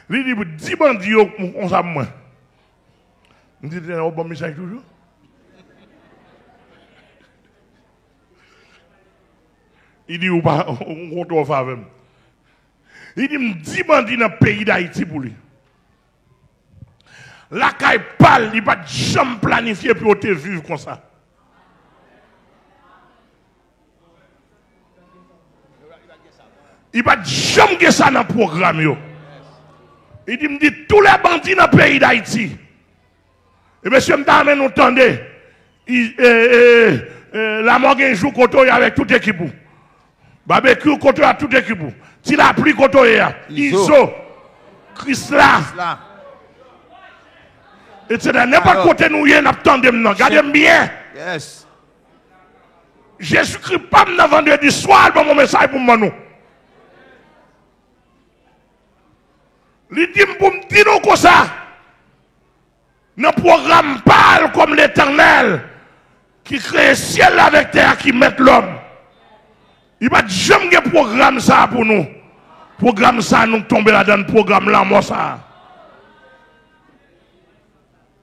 S1: Il dit 10 bandits, on s'en moins. Je dis l'Éternel, bon message toujours. Il dit, on compte avec moi. Il dit 10 bandits dans le pays d'Haïti pour lui. La caille parle, il va jamais planifier pour te vivre comme ça. Il va jamais faire ça dans le programme. Il dit, me dit tous les bandits dans le pays d'Haïti. Et monsieur m'dame nous entendez. La morgue un jour côté avec toute équipe. Barbecue côté à toute équipe. Si la pluie côté Iso, Chrysla. Et c'est n'importe côté nous y n'attendez maintenant. Regardez bien.
S2: Yes.
S1: Jésus-Christ pas me vendredi soir pour mon message pour moi nous. Il dit pour me dire comme ça. Notre programme parle comme l'Éternel qui crée le ciel avec terre, qui met l'homme. Il va jamais un programme ça pour nous. Programme ça nous tomber là-dedans, programme là, moi ça.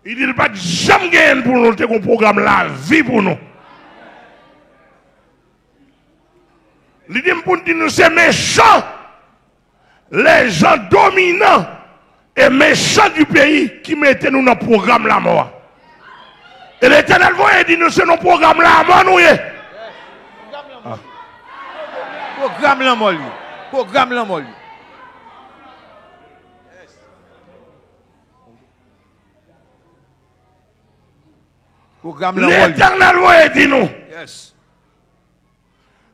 S1: Il dit pas jamais pour nous un programme la vie pour nous. Il dit pour nous c'est méchant. Les gens dominants et méchants du pays qui mettaient nous dans le programme la mort. Et l'Éternel va dire nous c'est notre programme la mort nous.
S2: Programme la mort. Programme la mort.
S1: L'Éternel va aider nous.
S2: Yes.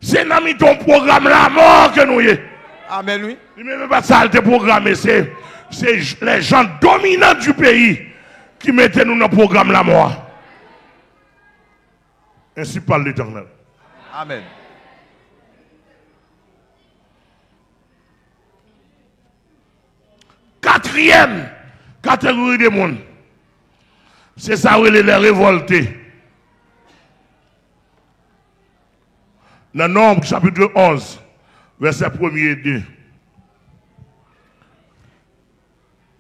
S1: C'est dans ton programme la mort que nous y est.
S2: Amen, oui.
S1: Il ne même pas ça le programme, c'est les gens dominants du pays qui mettent nous dans le programme la mort. Ainsi parle l'Éternel.
S2: Amen.
S1: Quatrième catégorie des mondes, c'est ça où les révoltés. Dans Nombre chapitre 11, verset 1er et 2.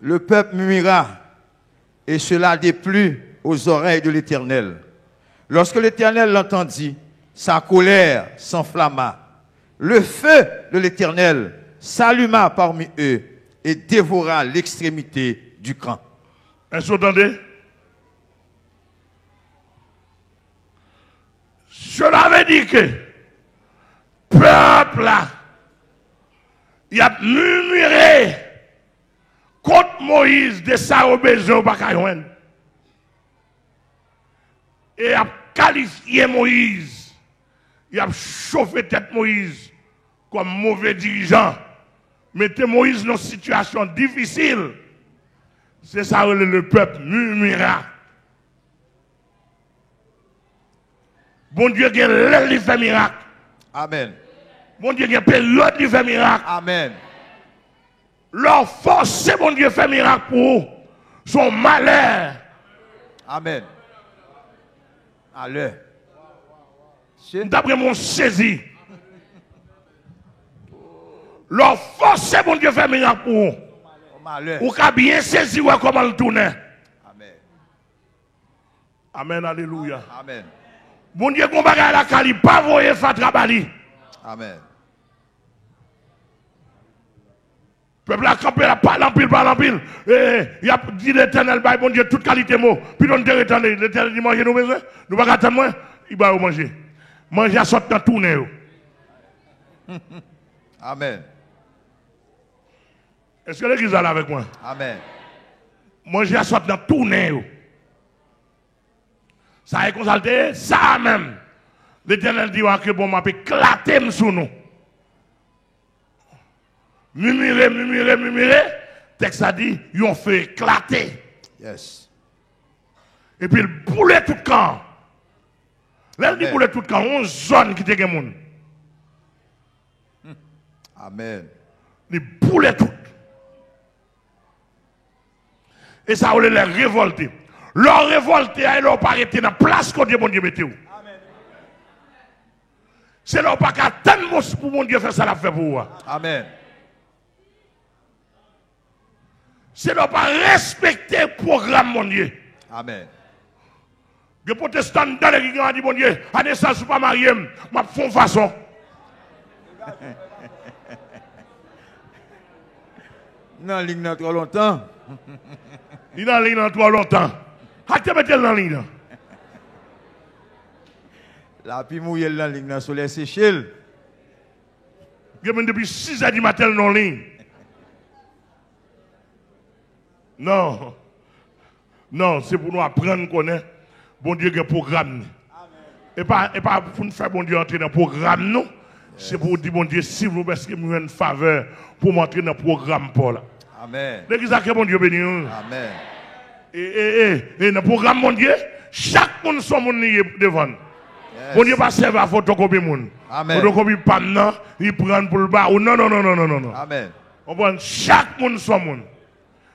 S2: Le peuple murmura, et cela déplut aux oreilles de l'Éternel. Lorsque l'Éternel l'entendit, sa colère s'enflamma. Le feu de l'Éternel s'alluma parmi eux et dévora l'extrémité du camp.
S1: Est-ce que vous entendez? Cela veut dire que peuple là, il a murmuré contre Moïse de sa obéissance par Caïouane. Et a qualifié Moïse. Il a chauffé tête Moïse comme mauvais dirigeant. Mettez Moïse dans une situation difficile. C'est ça que le peuple murmura. Bon Dieu, il y a l'aile qui fait miracle.
S2: Amen.
S1: Bon Dieu, il y a période qui fait miracle.
S2: Amen.
S1: Leur force, c'est bon Dieu fait miracle pour eux. Son malheur.
S2: Amen. Allez.
S1: D'après mon saisi. Leur force, c'est bon Dieu fait miracle pour eux. Ou qu'a bien saisi comment le tourner.
S2: Amen.
S1: Amen, alléluia.
S2: Amen.
S1: Bon Dieu, qu'on bagaille la cali, pas voyer Fatra Bali.
S2: Amen.
S1: Peuple a campé, la parle en pile. Il a dit l'Éternel, bon Dieu, toute qualité mot. Puis on dit l'Éternel dit manger nos besoins. Nous pas attendre moins, il va manger. Manger à sortir dans tout nez.
S2: Amen.
S1: Est-ce que l'église est là avec moi?
S2: Amen.
S1: Manger à sortir dans tout nez. Ça est consulté, ça même. L'Éternel dit que bon, m'a éclaté sous nous. Murmurer. Texte a dit, ils ont fait éclater.
S2: Yes.
S1: Et puis il boulait tout le camp. Là, il dit boulait tout le camp, on zone qui était monde.
S2: Amen.
S1: Il boulait tout. Et ça voulait les révolter. Leur révolter, ils n'ont pas arrêté dans la place que Dieu, bon Dieu, mettez où. C'est leur pas qu'à tellement pour mon Dieu faire ça, la fait pour vous.
S2: Amen.
S1: C'est leur pas respecter le programme, mon Dieu.
S2: Amen.
S1: Les protestants dans les qui ont dit, mon Dieu, à naissance, je ne suis pas marié, je fais façon.
S2: Non, ligne dans trop longtemps.
S1: Il est dans la ligne dans trop longtemps. À te mettre dans la ligne.
S2: La pi mouille dans la ligne dans soleil séché.
S1: Il y a depuis 6 h du matin dans la ligne. Non. Non, c'est pour nous apprendre à connaître. Bon Dieu, il y a un programme. Et pas pour nous faire bon Dieu entrer dans le programme, non. C'est pour dire, bon Dieu, si vous parce que vous avez une faveur pour m'entrer dans le programme, Paul.
S2: Amen.
S1: L'église a bon Dieu béni.
S2: Amen.
S1: Et dans le programme, mon Dieu, chaque monde son monde devant. Bon Dieu pas servir à photocopie monde.
S2: Amen.
S1: Photocopie pas non, il prend pour le bas. Non.
S2: Amen.
S1: On prend chaque monde son monde.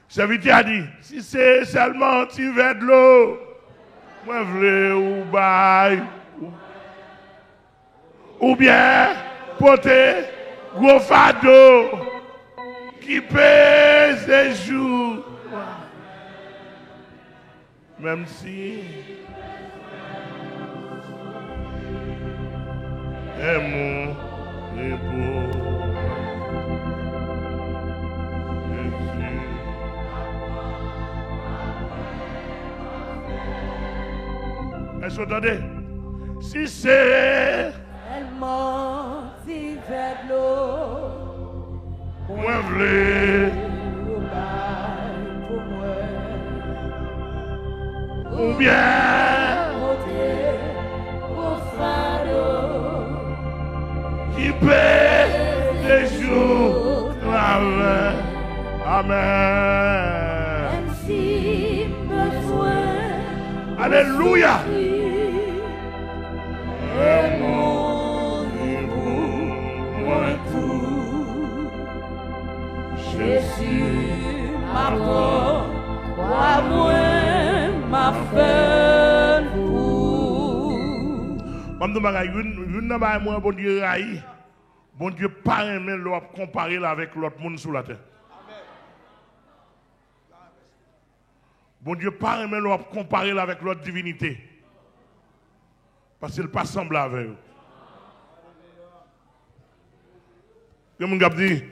S1: Serviteur a dit, si c'est seulement tu veux de l'eau, moi vle ou bail, ou bien porter gros fardeau qui pèse des jours. Même si est mon repos. Est-ce que vous entendez? Si c'est
S3: tellement si fait de l'eau,
S1: moi vle
S3: pour moi,
S1: ou bien qui paie les jours travail. Amen.
S3: Même si besoin.
S1: Alléluia.
S3: Et mon niveau, moi tout. Jésus m'apporte, à moi m'a fait pour.
S1: Bon Dieu, bon Dieu, pas aimer l'autre comparer avec l'autre monde sur la terre. Bon Dieu, pas aimer l'autre comparer avec l'autre divinité. Parce qu'il n'est pas semblable avec eux. Il y a des gens qui disent,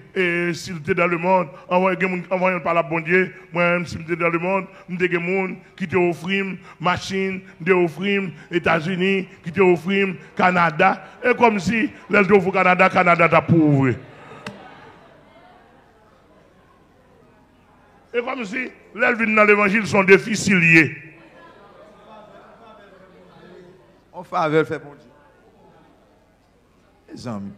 S1: s'il était dans le monde, envoyez par la bon Dieu, moi-même, s'il était dans le monde, je suis des gens qui te offrent machine, qui offrent États-Unis, qui te offrent Canada. Et comme si, les deux au Canada, Canada t'a pauvre. Et comme si, les viennent dans l'évangile sont difficiles.
S2: On faveur fait bon Dieu. Les amis.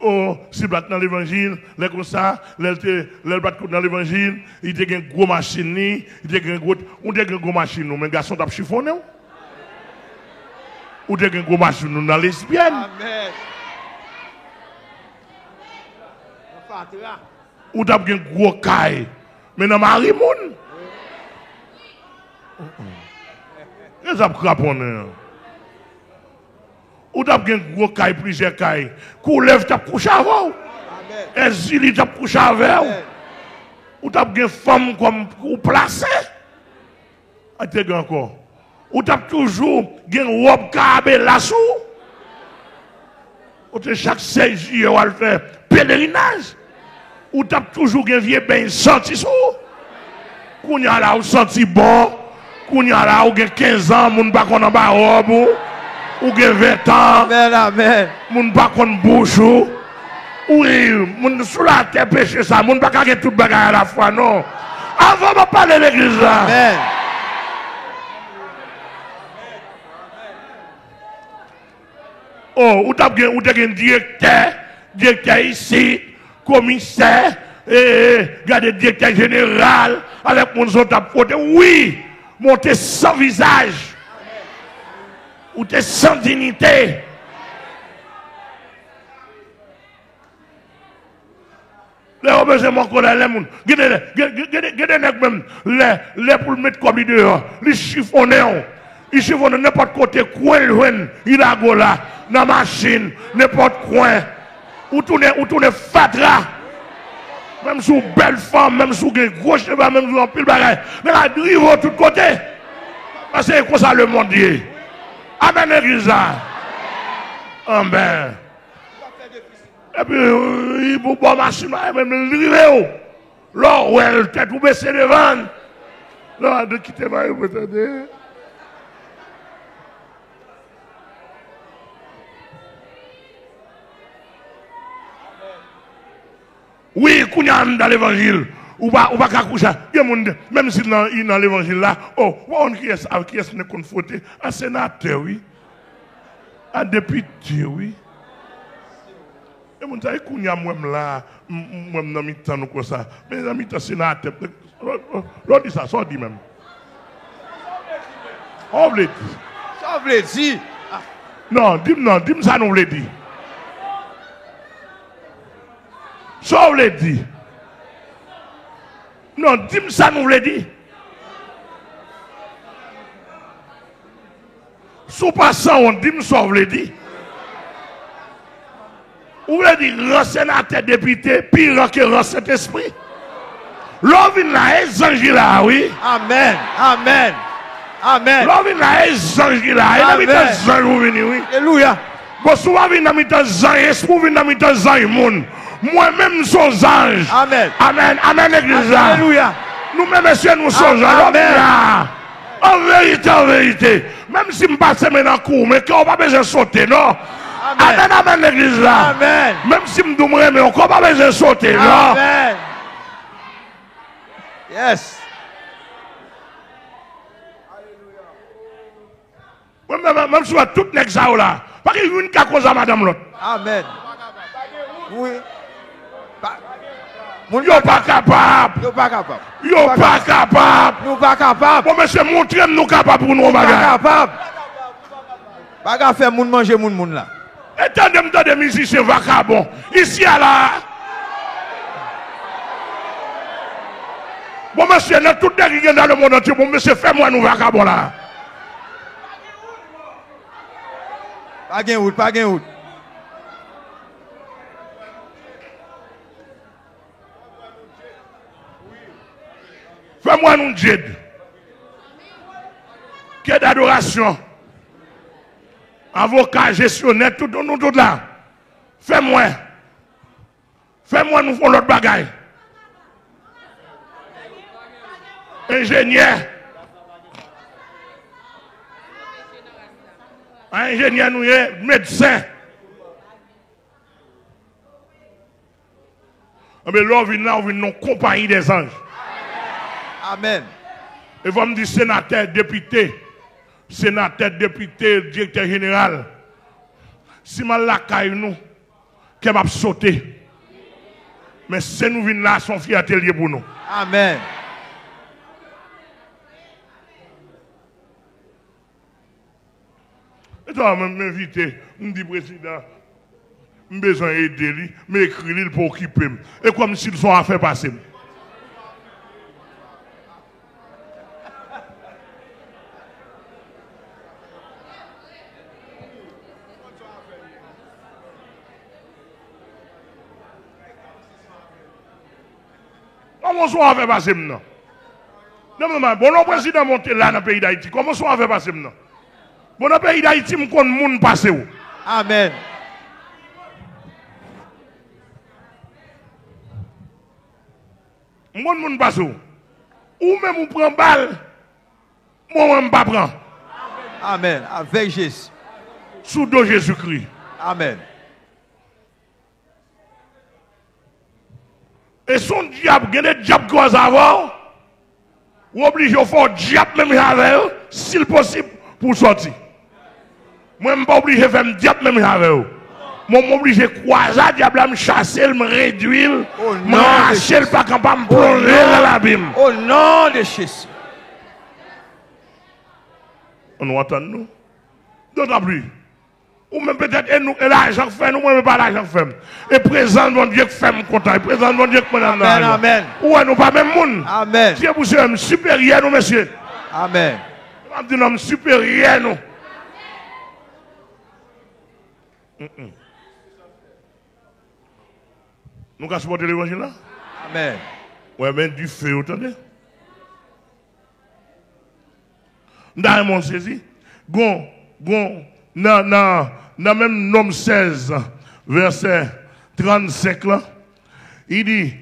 S1: Oh, si bat dans l'évangile, les comme ça, les bat dans l'évangile, il y a une grosse machine, il y a une grosse machine, mais garçon t'a chiffonné. Ou il y a une grosse machine dans lesbienne.
S2: Amen.
S1: Ou t'as une gros caille, mais dans Marimoun. Et ça craponne. Ou t'as un gros caille, plusieurs cailles. Kou lève t'as couché avant. Et Zili t'as couché avec. Ou t'as une femme comme ou placée. A te encore. Ou t'as toujours une robe cabée là-sous. Ou t'as chaque 16 juillet ou à faire pèlerinage. Ou t'as toujours un vieux bain senti sous. Kounya là ou senti bon. Kounya là ou 15 ans, moun ba kon en bas robe. Ou gen 20 ans,
S2: amen, amen.
S1: Moun pa kon bouche ou. Oui, moun sous la terre péché ça, moun pa ka gen tout bagay à la fois, non. Avant de parler de l'église là.
S2: Amen.
S1: Oh, ou t'as gen directeur ici, commissaire, gardez directeur général, avec mon autre à côté. Oui, monter sans visage. Ou t'es sans dignité. Les obéissants m'ont connu les gens. Gardez même les pour le mettre comme il dehors. Les chiffonnés. Ils chiffonnent n'importe côté coin il a go là dans la machine n'importe coin. Ou tourne fatra. Même sous belle femme, même sous gros cheveux, même sous un pile bagaille. Mais là, rive de tous côtés. Parce que c'est comme ça le monde est. Amen, l'église. Amen. Et puis, il faut pas marcher, même le là, où elle tête ou baisser devant. Là, de quitter ma vie, peut-être. Oui, qu'on y a dans l'évangile. Ou pas coucher. Même si dans l'évangile là, oh, on qui est ne confronté un sénateur, oui. Un député, oui. Et mon taille qu'on y a moi là, moi dans mi temps comme ça. Mais dans mi temps sénateur, l'autre dit ça, ça dit même. On veut dire.
S2: Ça veut dire.
S1: Non, dis-moi ça nous veut dire. Ça veut dire. Non, dis-moi ça nous veut dire. Sous passant, on dit-moi ça veut dire. Ou veut dire, un sénateur député, pire que un Saint-Esprit. L'homme là, est ange là, oui.
S2: Amen, amen, amen.
S1: L'homme là, est ange là. Il a mis un ange, vous venez, oui.
S2: Alléluia.
S1: Bon, souvent, il a mis un ange, esprit, il a mis un ange, monde. Moi-même, sommes anges.
S2: Amen.
S1: Amen, amen, l'église.
S2: Alléluia.
S1: Nous-mêmes, messieurs, nous sommes anges. Amen. En vérité. Même si je passe maintenant en cours, mais qu'on n'a pas besoin de sauter, non? Amen, amen, l'église là.
S2: Amen.
S1: Même si je me demande, mais on n'a pas besoin de sauter, non?
S2: Amen. Yes.
S1: Même si on a tout l'examen là. Parce qu'il y a une qui a causé à madame l'autre.
S2: Amen. Oui.
S1: Yo pas capable.
S2: Yo pas capable.
S1: Yo pas capable.
S2: Nous pas capable.
S1: Bon, monsieur, montrez-nous capable pour nous,
S2: Pas
S1: bagarre.
S2: capable. Pas capable faire moun manger moun là.
S1: Attendez, des musiciens vagabonds. Ici, à là. Bon, monsieur, dans tout les gens dans le monde entier, bon, monsieur, fais-moi nous vagabonds là.
S2: Pas gain route, pas gain route.
S1: Fais-moi nous djed. Quelle d'adoration. Avocat, gestionnaire, tout nous tout là. Fais-moi. Fais-moi nous faire l'autre bagaille. Ingénieur. Ingénieur nous est médecin. Mais là, on vient dans compagnie des anges.
S2: Amen.
S1: Et vous me dites sénateur, député, directeur général. Si mal la caille nous, qu'elle m'a sauté. Mais si nous venons là, son fierté lié pour nous.
S2: Amen.
S1: Et toi, m'inviter, me dit président, j'ai besoin d'aider lui, m'écrire lui pour occuper. Et comme s'ils sont à faire passer. Comment sont à faire passer maintenant? Non, bon, le président monte là dans le pays d'Haïti. Comment sont à faire passer maintenant? Bon, dans le pays d'Haïti, je connais le monde passer où?
S2: Amen.
S1: Mon monde passe où? Ou même on prend balle, moi je ne pas prendre.
S2: Amen. Avec Jésus.
S1: Sous dos Jésus-Christ.
S2: Amen.
S1: Et son diable, il y a des diables qui ont avant, ou obligé de faire diable même avec eux, s'il possible, pour sortir. Moi, je ne suis pas obligé de faire un diable même avec eux. Moi, je suis obligé de croiser le diable, me chasser, me réduire, me racher, le pas capable de me plonger dans l'abîme.
S2: Au nom de Jésus.
S1: On nous entend, nous? D'autant plus. Ou même peut-être, et l'argent fait, nous, même pas l'argent fait. Et présent, mon Dieu, fait me content. Et présent, mon Dieu, que me donne
S2: Amen, amen.
S1: Ou nous pas même monde.
S2: Amen.
S1: Dieu, vous êtes supérieur, nous, monsieur.
S2: Amen.
S1: On dit, nous, supérieur, nous. Nous avons supporté l'évangile là?
S2: Amen.
S1: Ouais, mais du feu, vous entendez? Dans le monde saisi, dans même Nom 16, verset 35 là, il dit,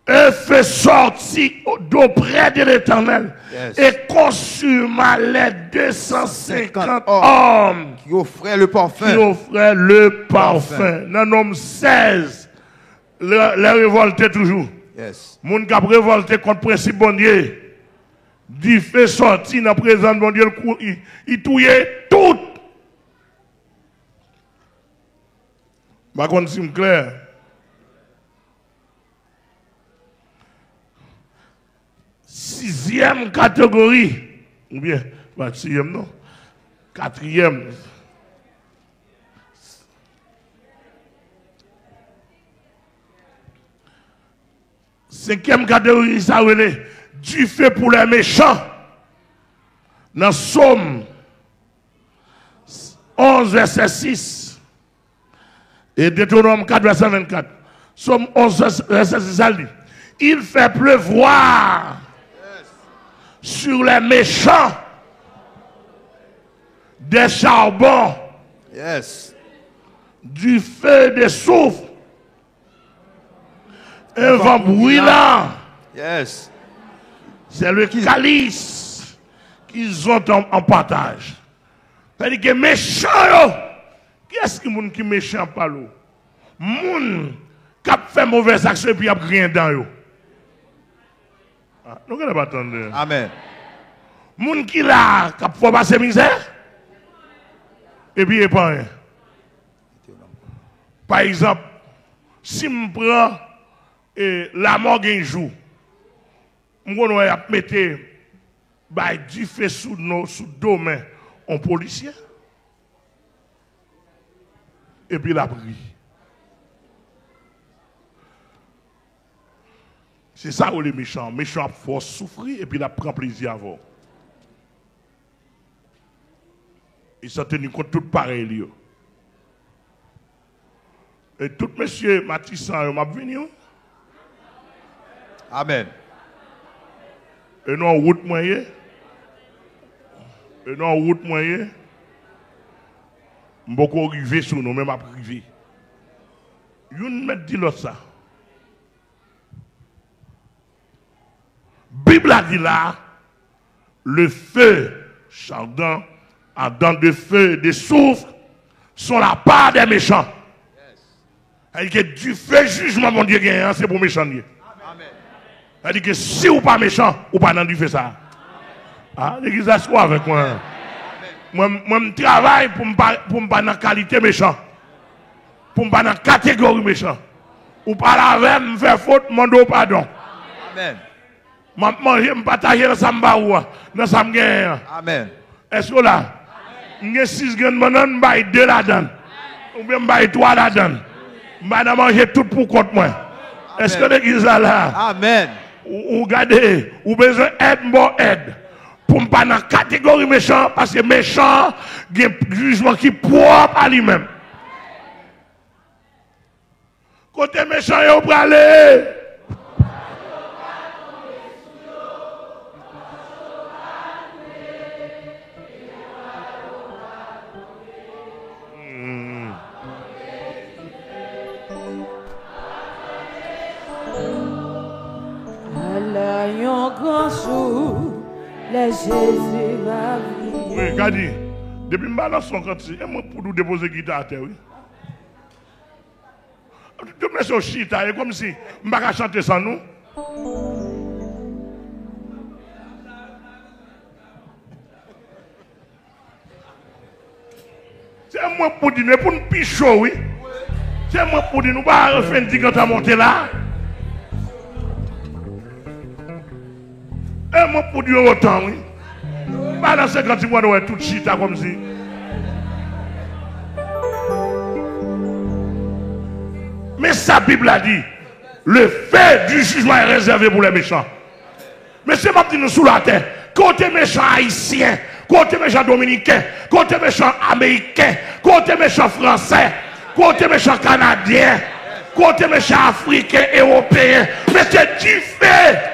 S1: et fait sortir d'auprès de l'Éternel,
S2: Yes.
S1: et consuma les 250 hommes
S2: Qui offrait le parfum.
S1: qui offraient le parfum. Dans Nom 16, les révoltés toujours.
S2: Yes.
S1: Moun qui a révolté contre le principe bon Dieu. Dit fait sortir dans la présence de bon Dieu, il touillait tout. Par contre, si je suis clair. Sixième catégorie, ou bien, pas sixième non, quatrième. Cinquième catégorie, ça relève du feu pour les méchants. Dans Somme 11, verset 6 et Deutéronome 4, verset 24. Somme 11, verset 6, ça dit, il fait pleuvoir sur les méchants des charbons,
S2: Yes.
S1: du feu des soufre, un vent brûlant.
S2: Yes.
S1: C'est le calice qu'ils ont en partage. C'est-à-dire que méchant, qui est-ce qui est méchant par l'eau? Moun qui a fait mauvaise action et puis a rien dans eux. Nous ne pas attendre.
S2: Amen.
S1: Moun qui là, qui a fait passer misère, et puis il n'y a pas rien. Par exemple, si je prends la mort un jour, je vais mettre du feu sous deux mains en policier. Et puis la prie. C'est ça où les méchants. Les méchants font souffrir et puis ils prennent plaisir à voir. Ils sont tenus compte tout pareil. Et tout monsieur Matissan m'a venu.
S2: Amen.
S1: Et non route moyen. Et non route moyen. Beaucoup arrivé sur nous, même à privé. Une met dit l'autre ça. Bible a dit là, le feu chardant, en dents de feu, des soufre, sont la part des méchants. Elle dit que du feu jugement, mon Dieu, c'est pour méchants. Elle dit que si ou pas méchant, ou pas dans du feu ça. Ah, l'église a soit avec moi. Moi, je travaille pour ne pas dans la qualité méchant. Pour ne pas dans la catégorie méchant. Ou pas la veille, me faire faute, demande pardon.
S2: Amen.
S1: Je ne partage dans Samba ou dans Samgen.
S2: Amen.
S1: Est-ce que là, je suis 6 graines de banane, je vais 2 là-dedans. Ou bien je vais 3 là-dedans. Je vais manger tout pour compte moi. Est-ce que l'église est là?
S2: Amen.
S1: Ou regardez, ou besoin d'aide, bon aide. Pour ne pas dans la catégorie méchant, parce que méchant, il y a un jugement qui est propre à lui-même. Côté méchant, il faut aller.
S3: Un grand jour, les Jésus m'a vu.
S1: Oui, Gadi, depuis que je balance son cantique, et moi pour nous déposer la guitare à terre, oui. Je me suis au chita, comme si je ne peux pas chanter sans nous. C'est moi pour dire, pour nous pichot, oui. C'est moi pour dire, nous ne pas faire une quand à monter là. Et moi pour dire autant, oui. Pas dans 50 mois, nous tout chita comme si. Mais sa Bible a dit, le fait du jugement est réservé pour les méchants. Mais c'est pas dit nous sous la terre. Côté méchant haïtien, côté méchant dominicain, côté méchant américain, côté méchant français, côté méchant canadien, côté méchant africain, européen. Mais c'est du fait.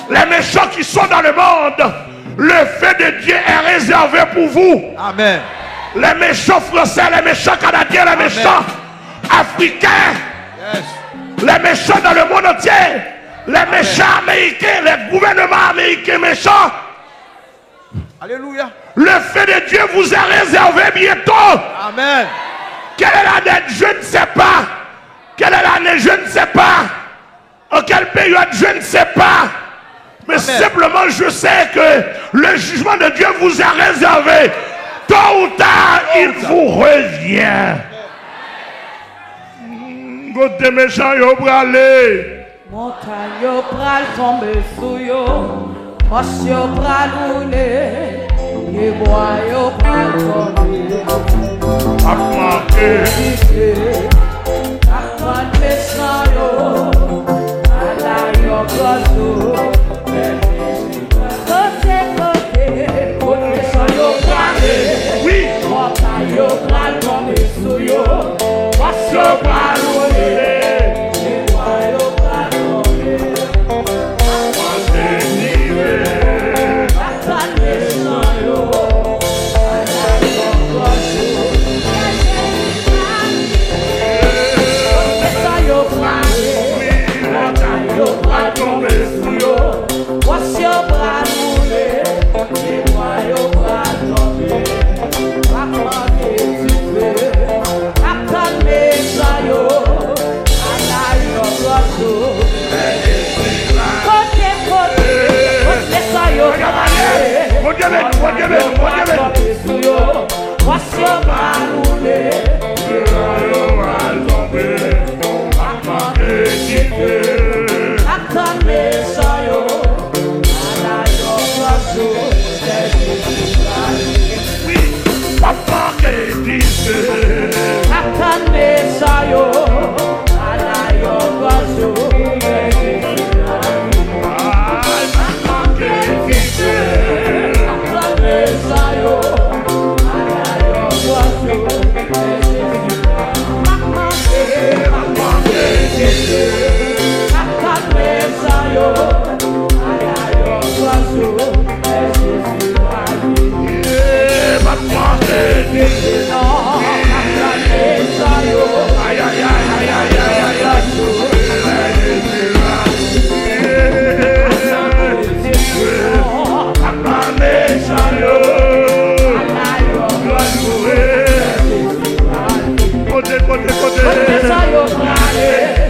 S1: Les méchants qui sont dans le monde, le fait de Dieu est réservé pour vous.
S2: Amen.
S1: Les méchants français, les méchants canadiens, les méchants africains,
S2: Yes.
S1: les méchants dans le monde entier, les méchants américains, les gouvernements américains méchants.
S2: Alléluia.
S1: Le fait de Dieu vous est réservé bientôt.
S2: Amen.
S1: Quelle est l'année? Je ne sais pas. Quelle est l'année? Je ne sais pas. En quelle période? Je ne sais pas. Mais simplement, je sais que le jugement de Dieu vous est réservé. Tôt ou tard, il vous revient. Côté méchant, yo bralé.
S3: Montagne yo pral tombe sou yo, roche yo pral roule, et bois yo pral tombe.
S1: A manqué.
S3: Apprend méchant yo, à la yo gozo. Côté, côté méchant yo pral,
S1: Oui.
S3: montagne yo pral tombe sou yo, roche yo pral roule.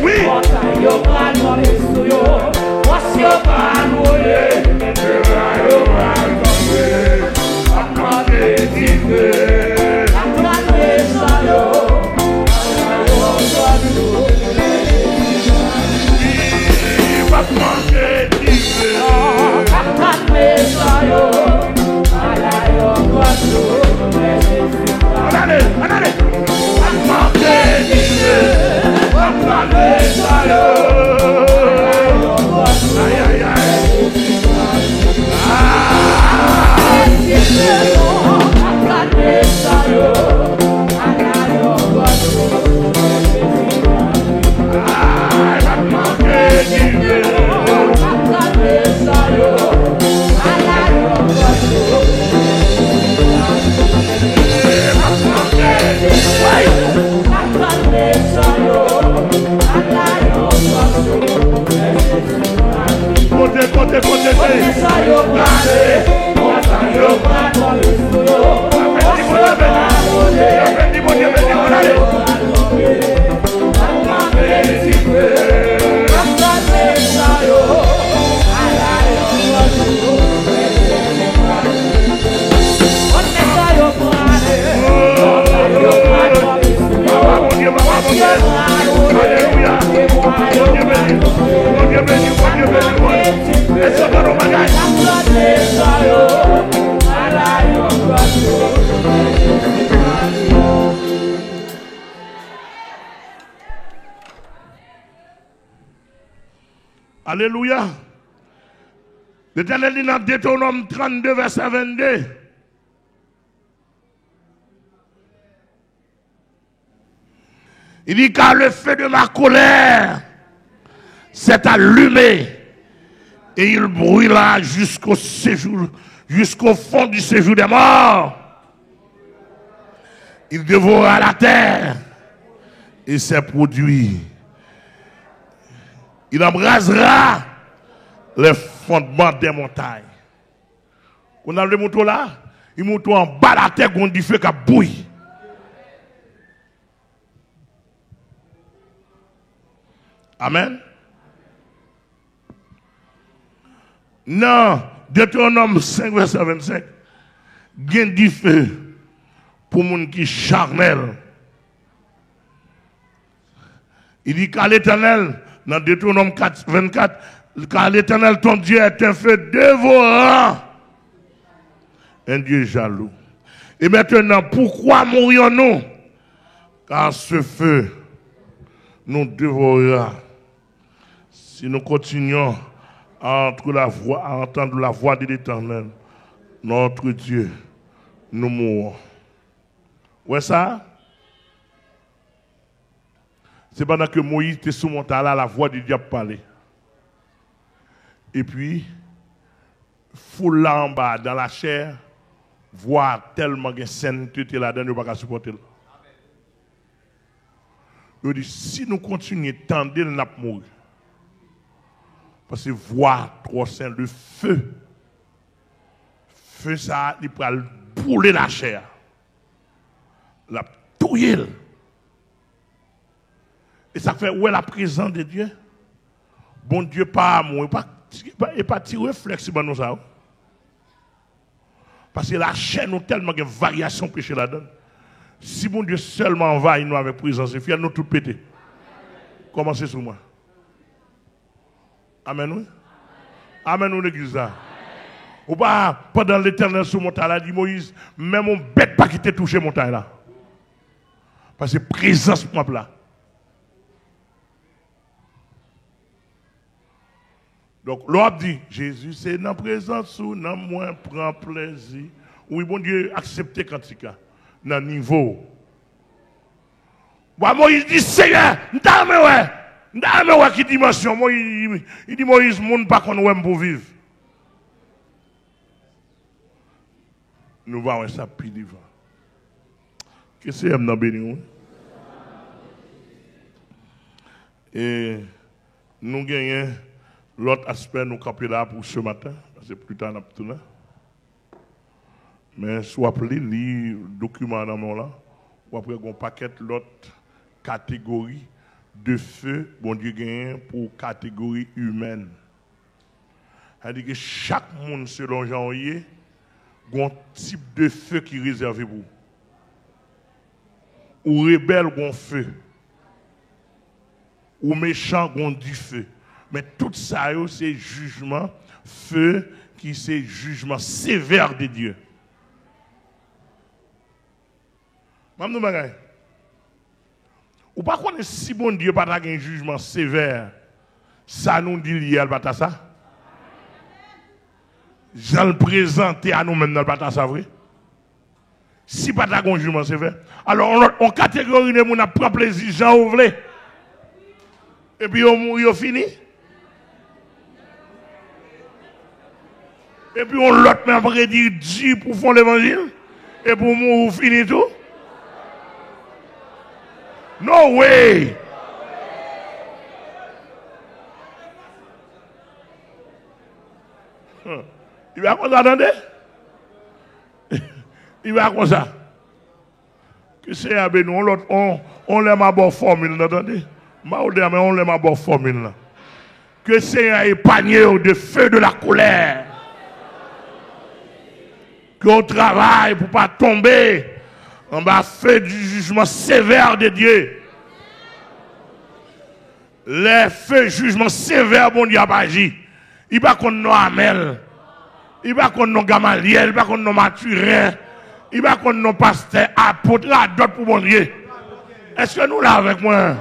S1: Oui. Alléluia. L'Éternel dit dans Deutéronome 32, verset 22. Il dit car le feu de ma colère s'est allumé et il brûla jusqu'au séjour, jusqu'au fond du séjour des morts. Il dévora la terre et ses produits. Il embrasera les fondements des montagnes. On a le moto là, il monte en bas de la terre, on dit feu qui bouille. Amen. Non, Deutéronome 5, verset 25. Gain du feu pour les gens qui charnel. Il dit qu'à l'Éternel, dans Deutéronome 4, 24, car l'Éternel ton Dieu est un feu dévorant, un Dieu jaloux. Et maintenant, pourquoi mourions-nous? Car ce feu nous dévorera si nous continuons à entendre la voix de l'Éternel, notre Dieu, nous mourrons. Ouais ça? C'est pendant que Moïse était sous montagne là, la voix du diable parlait. Et puis, foule là en bas, dans la chair, voir tellement de scène qui était là-dedans, nous ne pouvons pas supporter. Il dit, si nous continuons à tendre, nous allons mourir. Parce que voir trop saint, le feu, ça, il peut brûler la chair. La touiller. Et ça fait où est la présence de Dieu? Bon Dieu, pas amour, et pas tirer flexible nous ça. Parce que la chair nous tellement de variations péché là-dedans. Si bon Dieu seulement envahit nous avec présence, il nous tout péter. Commencez sur moi. Amen. Oui? Amen ou l'église là. Ou pas pendant l'Éternel sur montagne là dit Moïse, même mon bête pas qui t'a touché montagne là. Parce que présence moi là. Donc l'homme dit Jésus c'est dans présence ou dans moi prend plaisir. Oui bon Dieu accepter quand il a dans niveau. Bah Moïse dit Seigneur, n't'a ouais qui dimension Moïse il dit Moïse monde pas qu'on ouais pour vivre. Nous va ça pile devant. Qu'est-ce que c'est dans béni? Et nous gagnons l'autre aspect nous camper là pour ce matin parce que plus tard nous là. Mais soit appelé les documents dans mon là ou après un paquet l'autre catégorie de feu, bon Dieu gagne pour catégorie humaine. C'est-à-dire que chaque monde, selon Jean-Yé, a un type de feu qui est réservé pour vous. Ou rebelle, un feu. Ou méchant, un du feu. Mais tout ça, c'est jugement, feu, qui c'est jugement sévère de Dieu. Même nous, bagay. Ou pas qu'on est si bon Dieu pas un jugement sévère. Ça nous dit lié pas ça. J'en le présenter à nous-mêmes dans le bataille, ça vrai. Si pas un jugement sévère. Alors on catégorie de gens prend plaisir, j'en ouvre. Et puis on mourit, on finit. Et puis on l'autre mais après dire Dieu pour faire l'évangile. Et pour mourir, on finit tout. No way! Il va comme ça, attendez? Il va comme ça. Que c'est à nous, on l'aime à bonne formule, attendez? On l'aime à bonne formule. Que c'est à épargner de feu de la colère. Qu'on travaille pour ne pas tomber en bas feu du jugement sévère de Dieu. Les feux jugement sévère, bon Dieu a agi. Il va qu'on nous Amel. Il va qu'on nous Gamaliel. Il va qu'on nous Mathurin. Il va qu'on nous pasteur, apôtre, d'autres pour bon Dieu. Est-ce que nous là avec moi?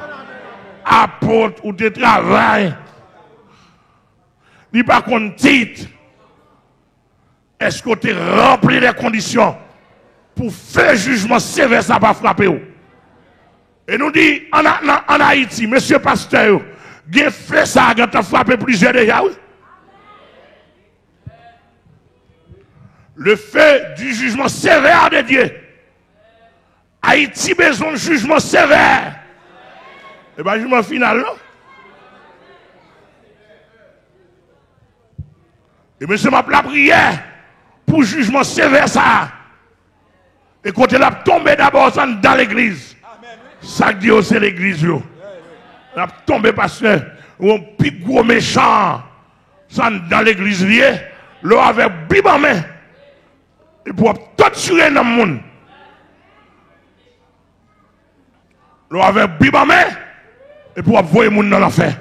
S1: Apôtre ou de travail. Il va qu'on titre. Est-ce que tu rempli les conditions pour faire jugement sévère, ça va frapper vous? Et nous dit en Haïti, monsieur pasteur, il a fait ça, il a frappé plusieurs déjà. Oui? Le fait du jugement sévère de Dieu. Haïti besoin de jugement sévère. Et bien, jugement final, non? Et monsieur m'a la prière pour jugement sévère ça. Et quand elle a tombé d'abord dans l'église. Ça dit c'est l'église. Elle a tombé parce que un plus gros méchant dans l'église liée. L'on avait Bible en main. Et pour tout tuer dans le monde. L'on avait Bible en main. Et pour envoyer le monde dans l'enfer.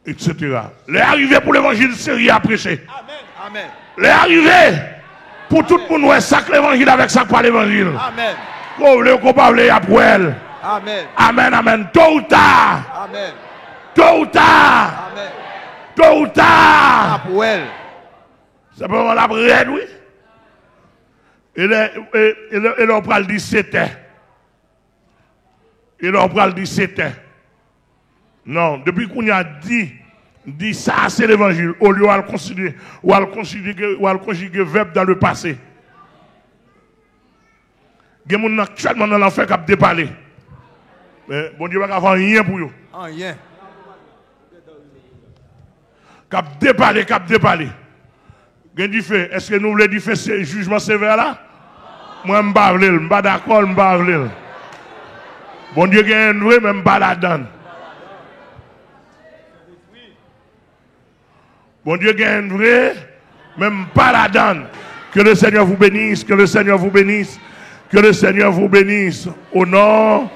S1: Etc. Les arrivés pour l'évangile sérieux à prêcher.
S2: Amen.
S1: Les arrivés pour tout le monde, ouais, sac l'évangile avec ça par l'évangile.
S2: Amen.
S1: Qu'on voulait qu'on parle après elle.
S2: Amen.
S1: Amen, amen. Tôt ou tard.
S2: Amen.
S1: Tôt ou tard.
S2: Amen.
S1: Tôt ou tard.
S2: Après.
S1: C'est vraiment la prière, oui. Et là, on parle 17 ans. Et là, on parle 17 ans. Non, depuis qu'on a dit ça, c'est l'évangile, au lieu de le conjuguer verbe dans le passé. Il y a des gens actuellement dans l'enfer qui ont déparlé. Mais bon Dieu, il va faire rien pour eux.
S2: Rien.
S1: Qui ont déparlé. Est-ce que nous voulons dire que ce jugement sévère là? Moi, je ne suis pas d'accord, je ne suis pas d'accord. Bon Dieu, il y a un vrai, mais je ne suis pas là-dedans. Bon Dieu gagne vrai, même pas la donne. Que le Seigneur vous bénisse, que le Seigneur vous bénisse, que le Seigneur vous bénisse. Au nom